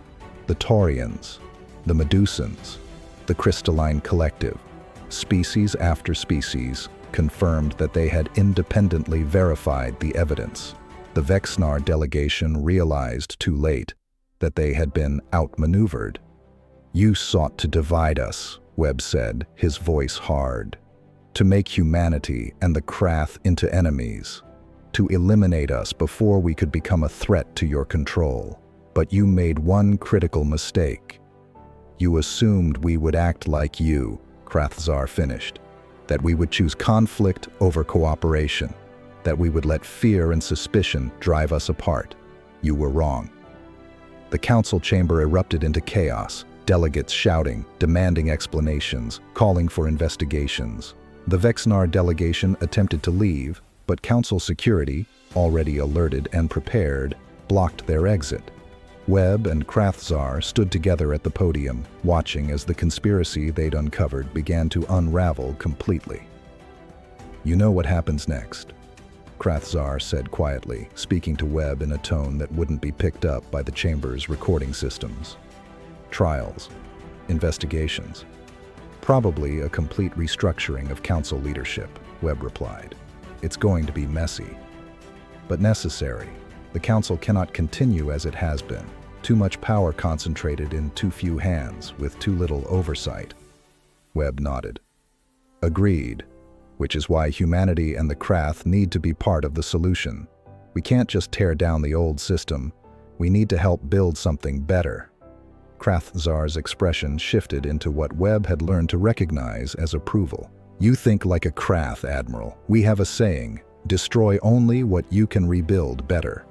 The Taurians, the Medusans, the Crystalline Collective, species after species, confirmed that they had independently verified the evidence. The Vexnar delegation realized too late that they had been outmaneuvered. "You sought to divide us," Webb said, his voice hard. "To make humanity and the Krath into enemies. To eliminate us before we could become a threat to your control. But you made one critical mistake. You assumed we would act like you," Krath finished. "That we would choose conflict over cooperation. That we would let fear and suspicion drive us apart. You were wrong." The council chamber erupted into chaos, delegates shouting, demanding explanations, calling for investigations. The Vexnar delegation attempted to leave, but council security, already alerted and prepared, blocked their exit. Webb and Krath stood together at the podium, watching as the conspiracy they'd uncovered began to unravel completely. "You know what happens next," Krath said quietly, speaking to Webb in a tone that wouldn't be picked up by the chamber's recording systems. "Trials, investigations, probably a complete restructuring of council leadership," Webb replied. "It's going to be messy, but necessary. The council cannot continue as it has been. Too much power concentrated in too few hands, with too little oversight." Webb nodded. "Agreed. Which is why humanity and the Krath need to be part of the solution. We can't just tear down the old system. We need to help build something better." Krath's expression shifted into what Webb had learned to recognize as approval. "You think like a Krath, Admiral. We have a saying, destroy only what you can rebuild better.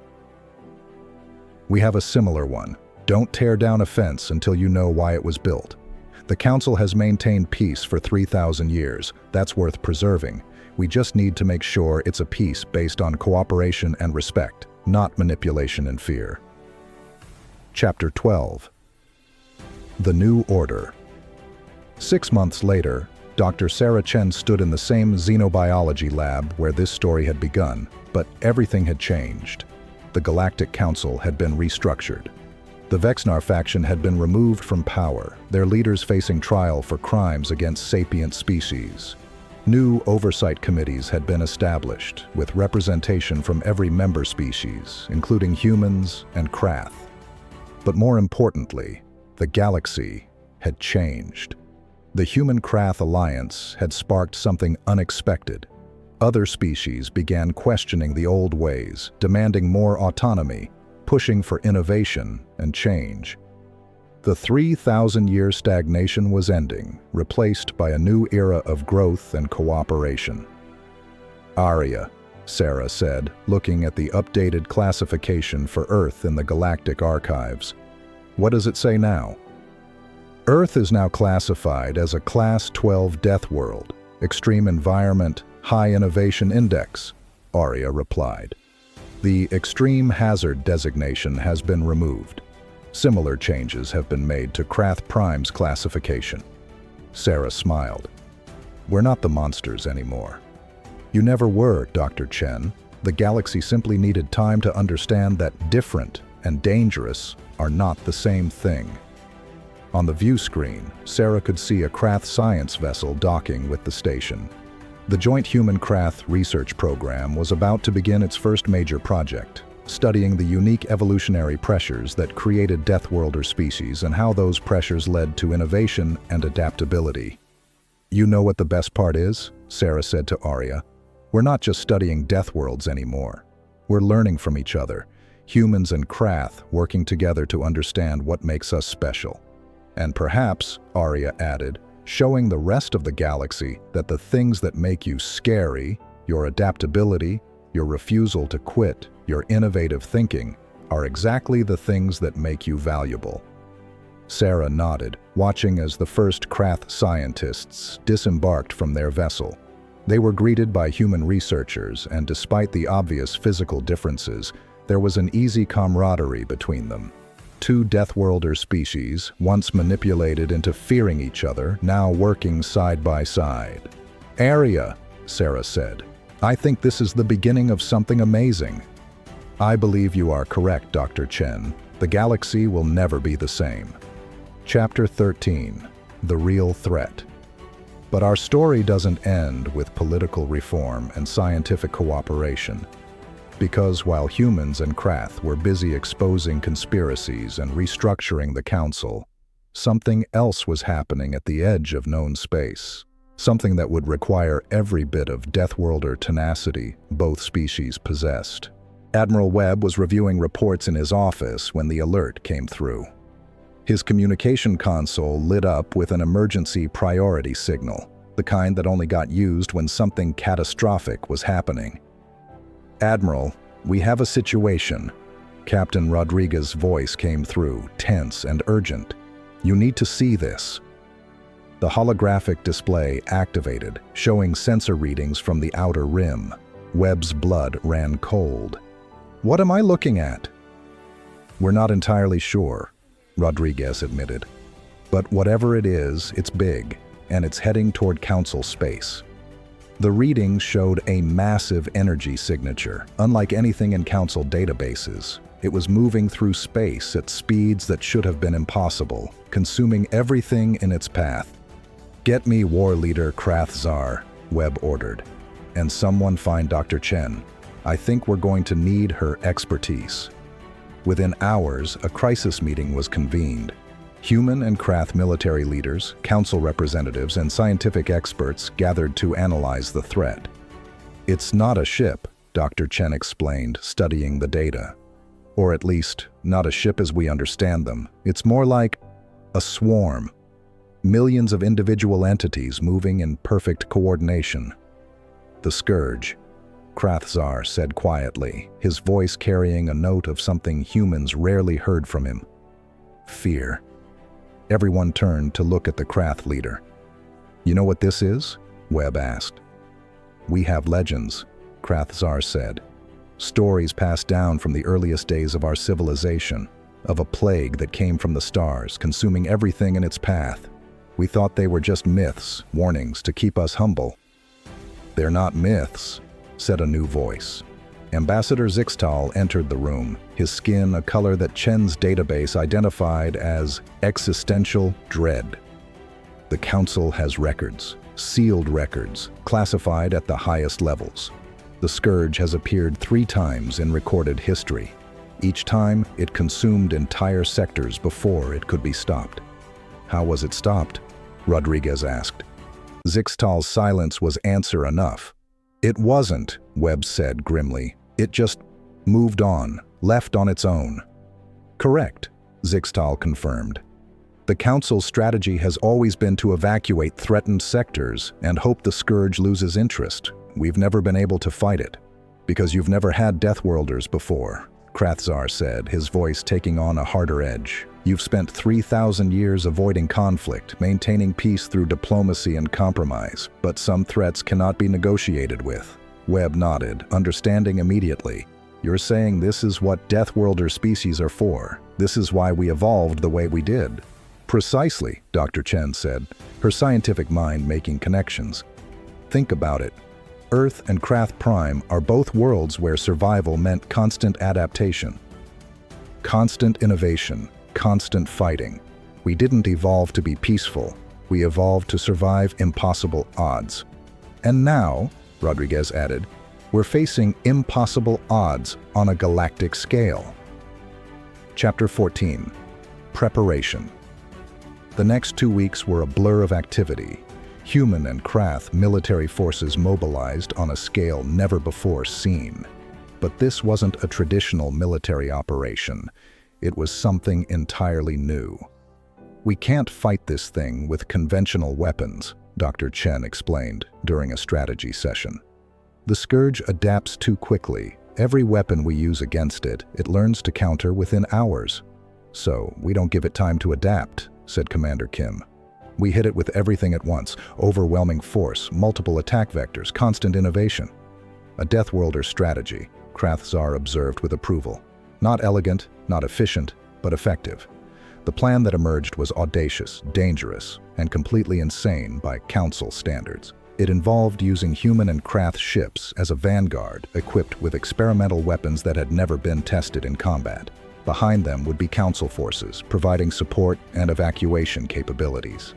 We have a similar one. Don't tear down a fence until you know why it was built. The Council has maintained peace for 3,000 years. That's worth preserving. We just need to make sure it's a peace based on cooperation and respect, not manipulation and fear." Chapter 12. The New Order. 6 months later, Dr. Sarah Chen stood in the same xenobiology lab where this story had begun, but everything had changed. The Galactic Council had been restructured. The Vexnar faction had been removed from power, their leaders facing trial for crimes against sapient species. New oversight committees had been established, with representation from every member species, including humans and Krath. But more importantly, the galaxy had changed. The Human-Krath alliance had sparked something unexpected. Other species began questioning the old ways, demanding more autonomy, pushing for innovation and change. The 3,000-year stagnation was ending, replaced by a new era of growth and cooperation. "Aria," Sarah said, looking at the updated classification for Earth in the Galactic archives. "What does it say now?" "Earth is now classified as a Class 12 deathworld, extreme environment, high innovation index," Aria replied. "The extreme hazard designation has been removed. Similar changes have been made to Krath Prime's classification." Sarah smiled. We're not the monsters anymore. You never were, Dr. Chen. The galaxy simply needed time to understand that different and dangerous are not the same thing. On the view screen, Sarah could see a Krath science vessel docking with the station. The Joint Human-Krath Research Program was about to begin its first major project, studying the unique evolutionary pressures that created deathworlder species and how those pressures led to innovation and adaptability. You know what the best part is? Sarah said to Arya. We're not just studying deathworlds anymore. We're learning from each other, humans and Krath working together to understand what makes us special. And perhaps, Arya added, showing the rest of the galaxy that the things that make you scary, your adaptability, your refusal to quit, your innovative thinking, are exactly the things that make you valuable. Sarah nodded, watching as the first Krath scientists disembarked from their vessel. They were greeted by human researchers, and despite the obvious physical differences, there was an easy camaraderie between them. Two deathworlder species, once manipulated into fearing each other, now working side by side. Arya, Sarah said, I think this is the beginning of something amazing. I believe you are correct, Dr. Chen. The galaxy will never be the same. Chapter 13. The Real Threat. But our story doesn't end with political reform and scientific cooperation. Because while humans and Krath were busy exposing conspiracies and restructuring the Council, something else was happening at the edge of known space. Something that would require every bit of deathworlder tenacity both species possessed. Admiral Webb was reviewing reports in his office when the alert came through. His communication console lit up with an emergency priority signal, the kind that only got used when something catastrophic was happening. Admiral, we have a situation. Captain Rodriguez's voice came through, tense and urgent. You need to see this. The holographic display activated, showing sensor readings from the outer rim. Webb's blood ran cold. What am I looking at? We're not entirely sure, Rodriguez admitted. But whatever it is, it's big, and it's heading toward Council space. The readings showed a massive energy signature, unlike anything in Council databases. It was moving through space at speeds that should have been impossible, consuming everything in its path. Get me War Leader Krath Zar, Webb ordered. And someone find Dr. Chen. I think we're going to need her expertise. Within hours, a crisis meeting was convened. Human and Krath military leaders, council representatives, and scientific experts gathered to analyze the threat. It's not a ship, Dr. Chen explained, studying the data. Or at least, not a ship as we understand them. It's more like a swarm. Millions of individual entities moving in perfect coordination. The Scourge, Krath Zar said quietly, his voice carrying a note of something humans rarely heard from him. Fear. Everyone turned to look at the Krath leader. You know what this is? Webb asked. We have legends, Krath Zar said. Stories passed down from the earliest days of our civilization, of a plague that came from the stars, consuming everything in its path. We thought they were just myths, warnings to keep us humble. They're not myths, said a new voice. Ambassador Zixtal entered the room, his skin a color that Chen's database identified as existential dread. The Council has records, sealed records, classified at the highest levels. The Scourge has appeared 3 times in recorded history. Each time, it consumed entire sectors before it could be stopped. How was it stopped? Rodriguez asked. Zixtal's silence was answer enough. It wasn't, Webb said grimly. It just moved on, left on its own. Correct, Zixtal confirmed. The Council's strategy has always been to evacuate threatened sectors and hope the Scourge loses interest. We've never been able to fight it. Because you've never had deathworlders before, Krath Zar said, his voice taking on a harder edge. You've spent 3,000 years avoiding conflict, maintaining peace through diplomacy and compromise, but some threats cannot be negotiated with. Webb nodded, understanding immediately. You're saying this is what deathworlder species are for. This is why we evolved the way we did. Precisely, Dr. Chen said, her scientific mind making connections. Think about it. Earth and Krath Prime are both worlds where survival meant constant adaptation. Constant innovation, constant fighting. We didn't evolve to be peaceful. We evolved to survive impossible odds. And now, Rodriguez added, we're facing impossible odds on a galactic scale. Chapter 14. Preparation. The next 2 weeks were a blur of activity. Human and Krath military forces mobilized on a scale never before seen. But this wasn't a traditional military operation. It was something entirely new. We can't fight this thing with conventional weapons, Dr. Chen explained during a strategy session. The Scourge adapts too quickly. Every weapon we use against it, it learns to counter within hours. So we don't give it time to adapt, said Commander Kim. We hit it with everything at once, overwhelming force, multiple attack vectors, constant innovation. A deathworlder strategy, Krath Czar observed with approval. Not elegant, not efficient, but effective. The plan that emerged was audacious, dangerous, and completely insane by Council standards. It involved using human and Krath ships as a vanguard equipped with experimental weapons that had never been tested in combat. Behind them would be Council forces, providing support and evacuation capabilities.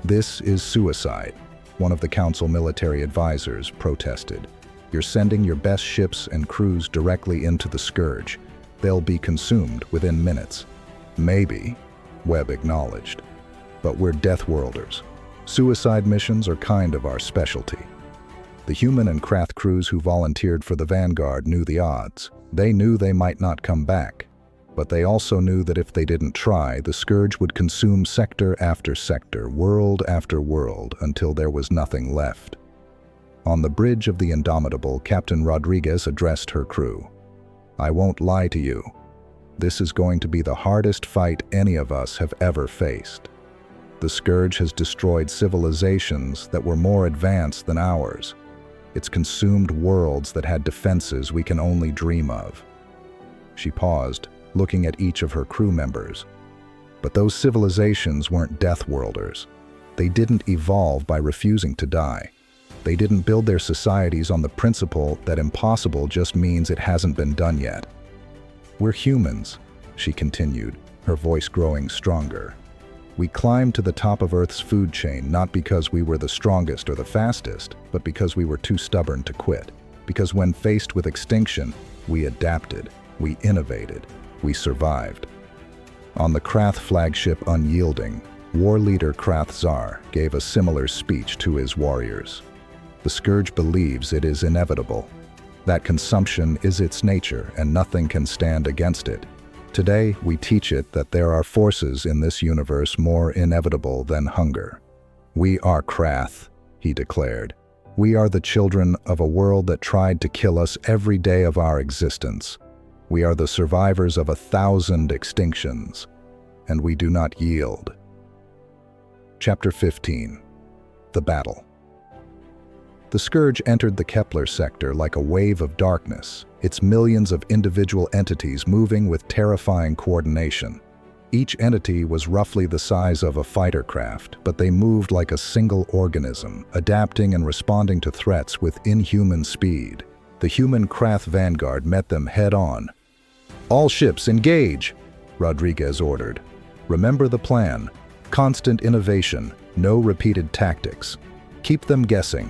This is suicide, one of the Council military advisors protested. You're sending your best ships and crews directly into the Scourge. They'll be consumed within minutes. Maybe, Webb acknowledged. But we're deathworlders. Suicide missions are kind of our specialty. The human and Krath crews who volunteered for the Vanguard knew the odds. They knew they might not come back. But they also knew that if they didn't try, the Scourge would consume sector after sector, world after world, until there was nothing left. On the bridge of the Indomitable, Captain Rodriguez addressed her crew. I won't lie to you. This is going to be the hardest fight any of us have ever faced. The Scourge has destroyed civilizations that were more advanced than ours. It's consumed worlds that had defenses we can only dream of. She paused, looking at each of her crew members. But those civilizations weren't deathworlders. They didn't evolve by refusing to die. They didn't build their societies on the principle that impossible just means it hasn't been done yet. We're humans, she continued, her voice growing stronger. We climbed to the top of Earth's food chain not because we were the strongest or the fastest, but because we were too stubborn to quit. Because when faced with extinction, we adapted, we innovated, we survived. On the Krath flagship Unyielding, war leader Krath Czar gave a similar speech to his warriors. The Scourge believes it is inevitable. That consumption is its nature and nothing can stand against it. Today, we teach it that there are forces in this universe more inevitable than hunger. We are Krath, he declared. We are the children of a world that tried to kill us every day of our existence. We are the survivors of 1,000 extinctions, and we do not yield. Chapter 15. The Battle. The Scourge entered the Kepler sector like a wave of darkness, its millions of individual entities moving with terrifying coordination. Each entity was roughly the size of a fighter craft, but they moved like a single organism, adapting and responding to threats with inhuman speed. The human Krath Vanguard met them head-on. All ships engage, Rodriguez ordered. Remember the plan. Constant innovation, no repeated tactics. Keep them guessing.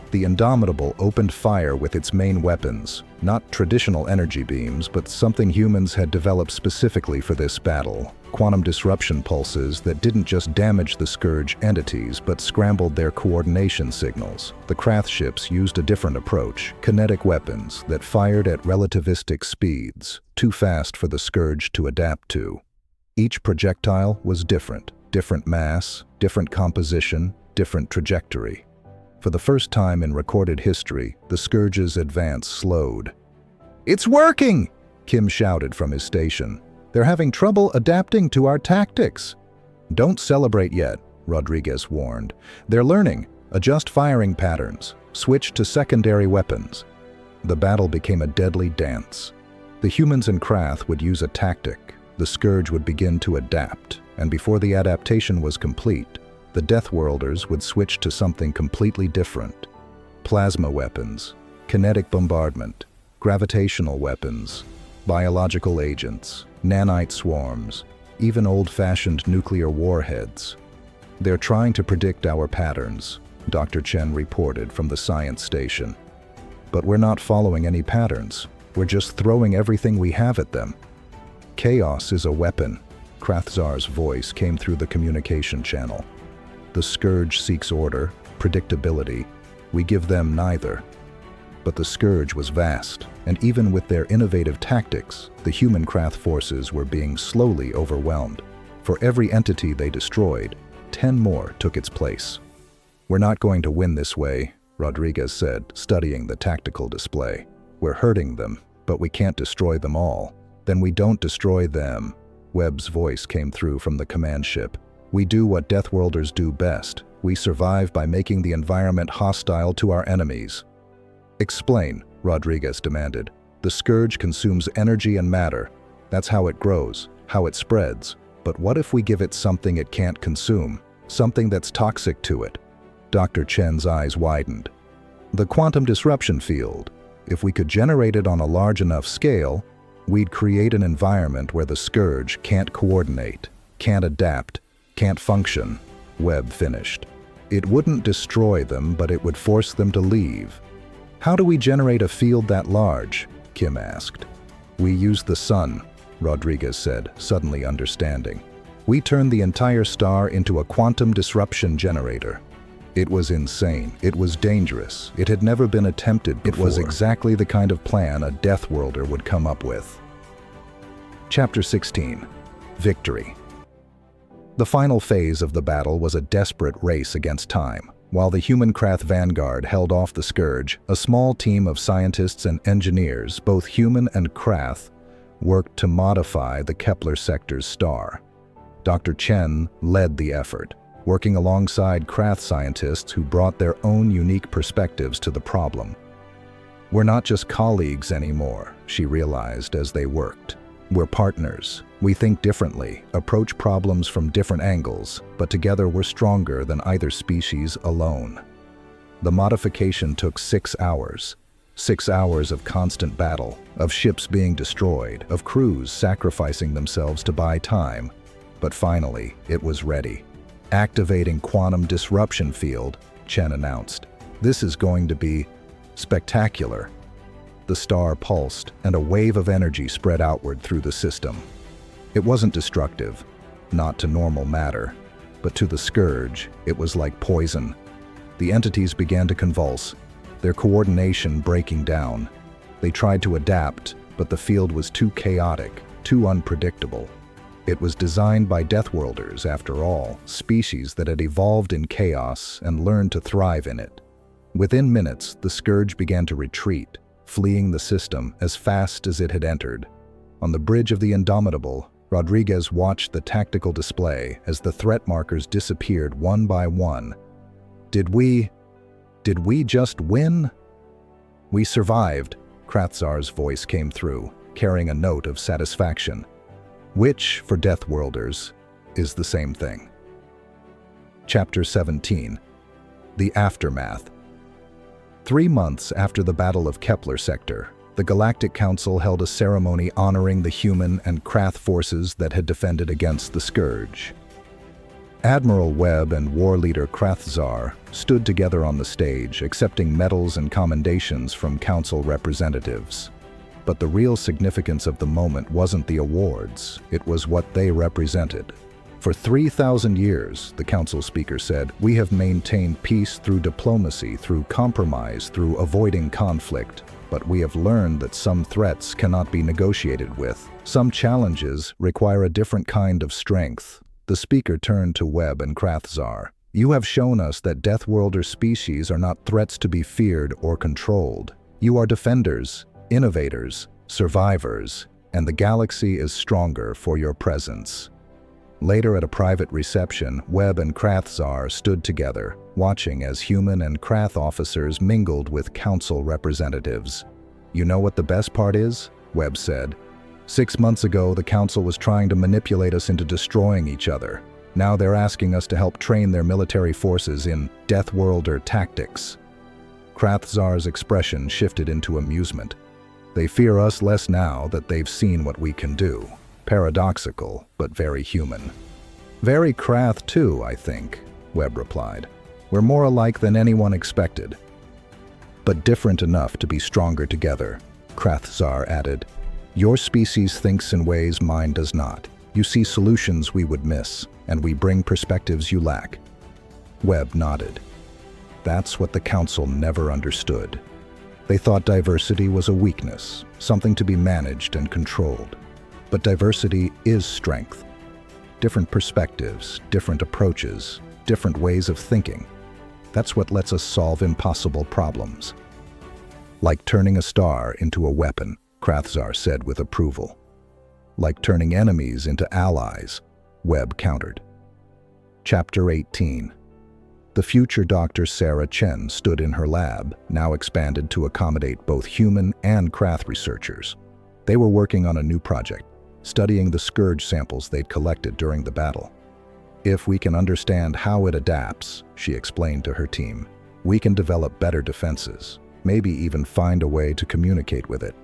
The Indomitable opened fire with its main weapons, not traditional energy beams, but something humans had developed specifically for this battle, quantum disruption pulses that didn't just damage the Scourge entities, but scrambled their coordination signals. The Krath ships used a different approach, kinetic weapons that fired at relativistic speeds, too fast for the Scourge to adapt to. Each projectile was different mass, different composition, different trajectory. For the first time in recorded history, the Scourge's advance slowed. "It's working!" Kim shouted from his station. "They're having trouble adapting to our tactics." "Don't celebrate yet," Rodriguez warned. "They're learning. Adjust firing patterns. Switch to secondary weapons." The battle became a deadly dance. The humans in Krath would use a tactic. The Scourge would begin to adapt. and before the adaptation was complete, the Deathworlders would switch to something completely different. Plasma weapons, kinetic bombardment, gravitational weapons, biological agents, nanite swarms, even old-fashioned nuclear warheads. They're trying to predict our patterns, Dr. Chen reported from the science station. But we're not following any patterns. We're just throwing everything we have at them. Chaos is a weapon. Krath's voice came through the communication channel. The Scourge seeks order, predictability. We give them neither. But the Scourge was vast, and even with their innovative tactics, the human Krath forces were being slowly overwhelmed. For every entity they destroyed, 10 more took its place. "We're not going to win this way," Rodriguez said, studying the tactical display. "We're hurting them, but we can't destroy them all. Then we don't destroy them." Webb's voice came through from the command ship. "We do what Deathworlders do best. We survive by making the environment hostile to our enemies." "Explain," Rodriguez demanded. "The Scourge consumes energy and matter. That's how it grows, how it spreads. But what if we give it something it can't consume? Something that's toxic to it?" Dr. Chen's eyes widened. "The quantum disruption field. If we could generate it on a large enough scale, we'd create an environment where the Scourge can't coordinate, can't adapt, can't function," Webb finished. "It wouldn't destroy them, but it would force them to leave." "How do we generate a field that large?" Kim asked. "We use the sun," Rodriguez said, suddenly understanding. "We turn the entire star into a quantum disruption generator." It was insane. It was dangerous. It had never been attempted before. It was exactly the kind of plan a Deathworlder would come up with. Chapter 16. Victory. The final phase of the battle was a desperate race against time. While the human Krath vanguard held off the Scourge, a small team of scientists and engineers, both human and Krath, worked to modify the Kepler sector's star. Dr. Chen led the effort, working alongside Krath scientists who brought their own unique perspectives to the problem. "We're not just colleagues anymore," she realized as they worked. "We're partners. We think differently, approach problems from different angles, but together we're stronger than either species alone." The modification took 6 hours. 6 hours of constant battle, of ships being destroyed, of crews sacrificing themselves to buy time. But finally, it was ready. "Activating quantum disruption field," Chen announced. "This is going to be spectacular." The star pulsed, and a wave of energy spread outward through the system. It wasn't destructive, not to normal matter, but to the Scourge, it was like poison. The entities began to convulse, their coordination breaking down. They tried to adapt, but the field was too chaotic, too unpredictable. It was designed by Deathworlders, after all, species that had evolved in chaos and learned to thrive in it. Within minutes, the Scourge began to retreat, fleeing the system as fast as it had entered. On the bridge of the Indomitable, Rodriguez watched the tactical display as the threat markers disappeared one by one. Did we just win?" "We survived," Krath's voice came through, carrying a note of satisfaction. Which, for Deathworlders, is the same thing. Chapter 17. The Aftermath. 3 months after the Battle of Kepler Sector, the Galactic Council held a ceremony honoring the human and Krath forces that had defended against the Scourge. Admiral Webb and War Leader Krath stood together on the stage, accepting medals and commendations from Council representatives. But the real significance of the moment wasn't the awards, it was what they represented. "For 3,000 years, the Council speaker said, we have maintained peace through diplomacy, through compromise, through avoiding conflict. But we have learned that some threats cannot be negotiated with. Some challenges require a different kind of strength." The speaker turned to Webb and Krath. "You have shown us that Deathworlder species are not threats to be feared or controlled. You are defenders, innovators, survivors, and the galaxy is stronger for your presence." Later at a private reception, Webb and Krath stood together, watching as human and Krath officers mingled with Council representatives. "You know what the best part is?" Webb said. 6 months ago, the Council was trying to manipulate us into destroying each other. Now they're asking us to help train their military forces in deathworlder tactics. Krath's expression shifted into amusement. They fear us less now that they've seen what we can do. Paradoxical, but very human. Very Krath too, I think, Webb replied. We're more alike than anyone expected. But different enough to be stronger together, Krath added. Your species thinks in ways mine does not. You see solutions we would miss, and we bring perspectives you lack. Webb nodded. That's what the Council never understood. They thought diversity was a weakness, something to be managed and controlled. But diversity is strength. Different perspectives, different approaches, different ways of thinking. That's what lets us solve impossible problems. Like turning a star into a weapon, Krath said with approval. Like turning enemies into allies, Webb countered. Chapter 18. The future Dr. Sarah Chen stood in her lab, now expanded to accommodate both human and Krath researchers. They were working on a new project, studying the Scourge samples they'd collected during the battle. If we can understand how it adapts, she explained to her team, we can develop better defenses, maybe even find a way to communicate with it.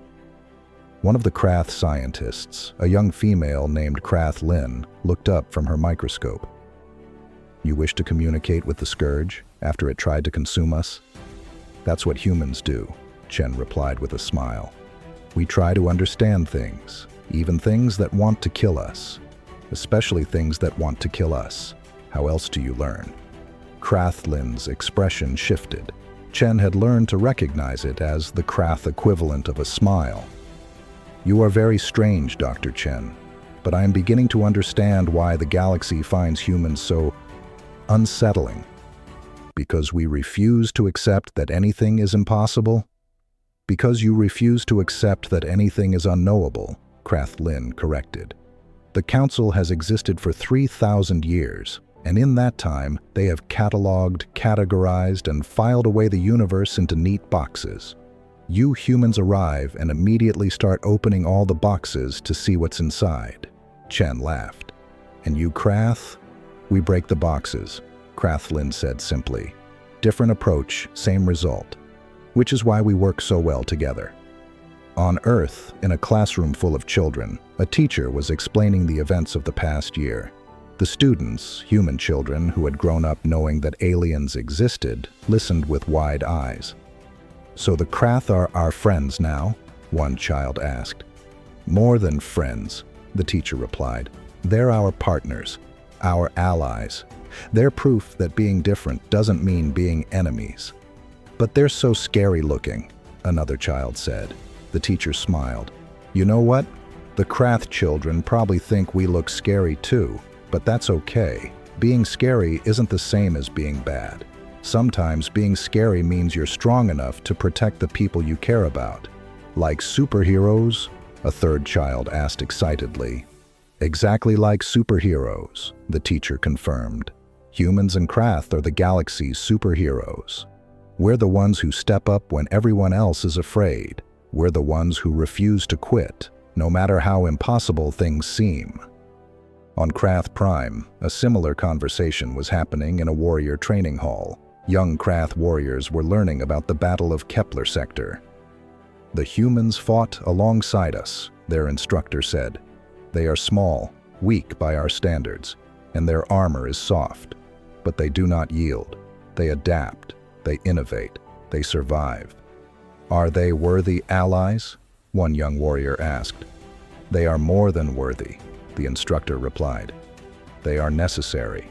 One of the Krath scientists, a young female named Krath Lin, looked up from her microscope. You wish to communicate with the Scourge after it tried to consume us? That's what humans do, Chen replied with a smile. We try to understand things, even things that want to kill us. Especially things that want to kill us. How else do you learn? Krath Lin's expression shifted. Chen had learned to recognize it as the Krath equivalent of a smile. You are very strange, Dr. Chen, but I am beginning to understand why the galaxy finds humans so unsettling. Because we refuse to accept that anything is impossible? Because you refuse to accept that anything is unknowable, Krath Lin corrected. The Council has existed for 3,000 years, and in that time, they have cataloged, categorized, and filed away the universe into neat boxes. You humans arrive and immediately start opening all the boxes to see what's inside. Chen laughed. And you, Krath? We break the boxes, Krath Lin said simply. Different approach, same result. Which is why we work so well together. On Earth, in a classroom full of children, a teacher was explaining the events of the past year. The students, human children who had grown up knowing that aliens existed, listened with wide eyes. So the Krath are our friends now? One child asked. More than friends, the teacher replied. They're our partners, our allies. They're proof that being different doesn't mean being enemies. But they're so scary looking, another child said. The teacher smiled. You know what? The Krath children probably think we look scary too, but that's okay. Being scary isn't the same as being bad. Sometimes being scary means you're strong enough to protect the people you care about. Like superheroes? A third child asked excitedly. Exactly like superheroes, the teacher confirmed. Humans and Krath are the galaxy's superheroes. We're the ones who step up when everyone else is afraid. We're the ones who refuse to quit, no matter how impossible things seem. On Krath Prime, a similar conversation was happening in a warrior training hall. Young Krath warriors were learning about the Battle of Kepler Sector. The humans fought alongside us, their instructor said. They are small, weak by our standards, and their armor is soft. But they do not yield. They adapt, they innovate, they survive. Are they worthy allies? One young warrior asked. They are more than worthy, the instructor replied. They are necessary.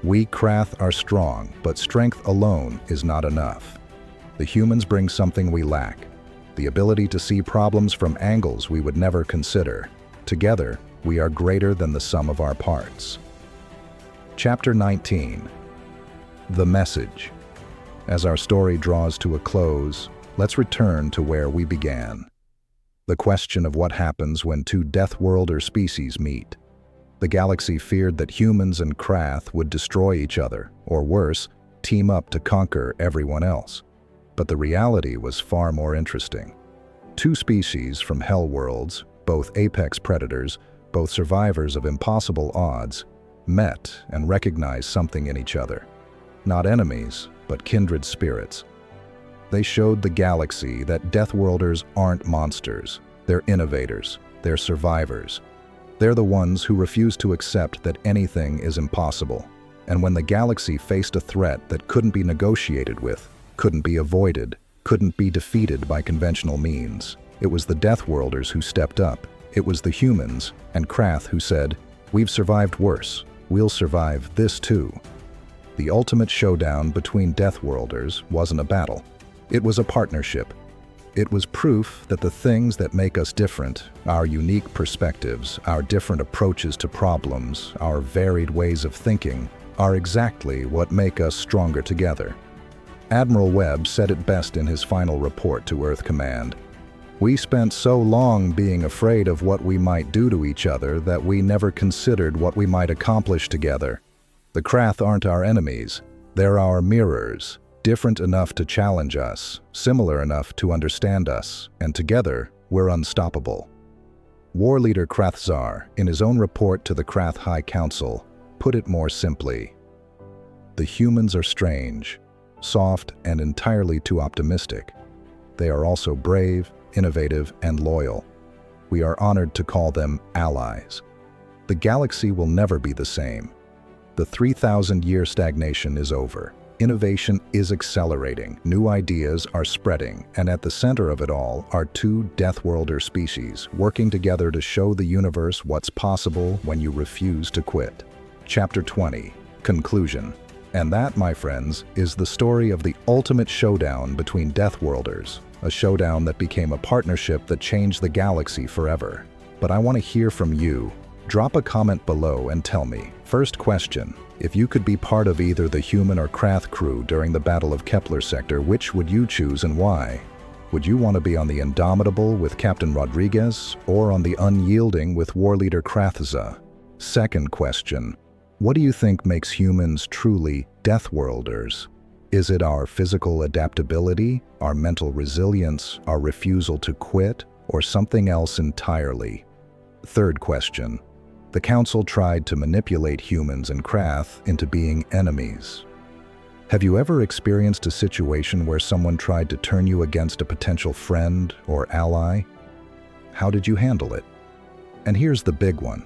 We Krath are strong, but strength alone is not enough. The humans bring something we lack, the ability to see problems from angles we would never consider. Together, we are greater than the sum of our parts. Chapter 19. The Message. As our story draws to a close, let's return to where we began. The question of what happens when two deathworlder species meet. The galaxy feared that humans and Krath would destroy each other, or worse, team up to conquer everyone else. But the reality was far more interesting. Two species from hell worlds, both apex predators, both survivors of impossible odds, met and recognized something in each other. Not enemies, but kindred spirits. They showed the galaxy that deathworlders aren't monsters. They're innovators. They're survivors. They're the ones who refuse to accept that anything is impossible. And when the galaxy faced a threat that couldn't be negotiated with, couldn't be avoided, couldn't be defeated by conventional means, it was the deathworlders who stepped up. It was the humans and Krath who said, "We've survived worse. We'll survive this too." The ultimate showdown between deathworlders wasn't a battle. It was a partnership. It was proof that the things that make us different, our unique perspectives, our different approaches to problems, our varied ways of thinking, are exactly what make us stronger together. Admiral Webb said it best in his final report to Earth Command. "We spent so long being afraid of what we might do to each other that we never considered what we might accomplish together. The Krath aren't our enemies. They're our mirrors. Different enough to challenge us, similar enough to understand us, and together, we're unstoppable." War leader Krath, in his own report to the Krath High Council, put it more simply. "The humans are strange, soft, and entirely too optimistic. They are also brave, innovative, and loyal. We are honored to call them allies. The galaxy will never be the same. The 3,000-year stagnation is over. Innovation is accelerating, new ideas are spreading, and at the center of it all are two deathworlder species working together to show the universe what's possible when you refuse to quit." Chapter 20, Conclusion. And that, my friends, is the story of the ultimate showdown between deathworlders, a showdown that became a partnership that changed the galaxy forever. But I want to hear from you. Drop a comment below and tell me. First question. If you could be part of either the human or Krath crew during the Battle of Kepler Sector, which would you choose and why? Would you want to be on the Indomitable with Captain Rodriguez or on the Unyielding with War Leader Krath? Second question. What do you think makes humans truly deathworlders? Is it our physical adaptability, our mental resilience, our refusal to quit, or something else entirely? Third question. The Council tried to manipulate humans and Krath into being enemies. Have you ever experienced a situation where someone tried to turn you against a potential friend or ally? How did you handle it? And here's the big one.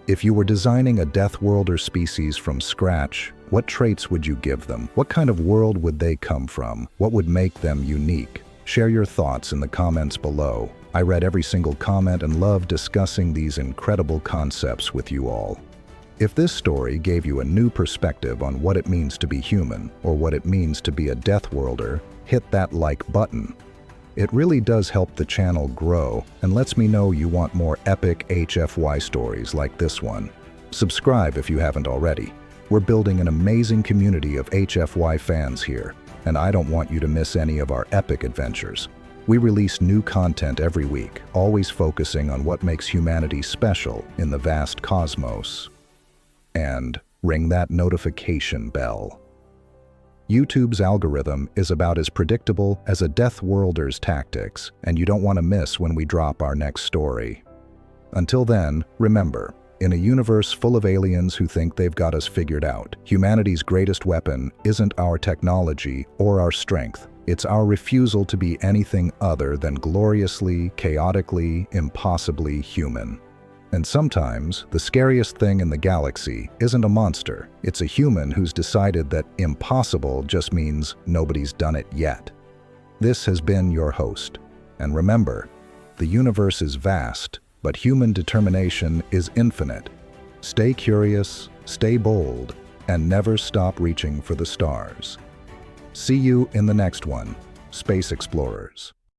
If you were designing a deathworlder species from scratch, what traits would you give them? What kind of world would they come from? What would make them unique? Share your thoughts in the comments below. I read every single comment and love discussing these incredible concepts with you all. If this story gave you a new perspective on what it means to be human or what it means to be a deathworlder, hit that like button. It really does help the channel grow and lets me know you want more epic HFY stories like this one. Subscribe if you haven't already. We're building an amazing community of HFY fans here, and I don't want you to miss any of our epic adventures. We release new content every week, always focusing on what makes humanity special in the vast cosmos. And ring that notification bell. YouTube's algorithm is about as predictable as a deathworlder's tactics, and you don't want to miss when we drop our next story. Until then, remember, in a universe full of aliens who think they've got us figured out, humanity's greatest weapon isn't our technology or our strength. It's our refusal to be anything other than gloriously, chaotically, impossibly human. And sometimes, the scariest thing in the galaxy isn't a monster. It's a human who's decided that impossible just means nobody's done it yet. This has been your host. And remember, the universe is vast, but human determination is infinite. Stay curious, stay bold, and never stop reaching for the stars. See you in the next one, Space Explorers.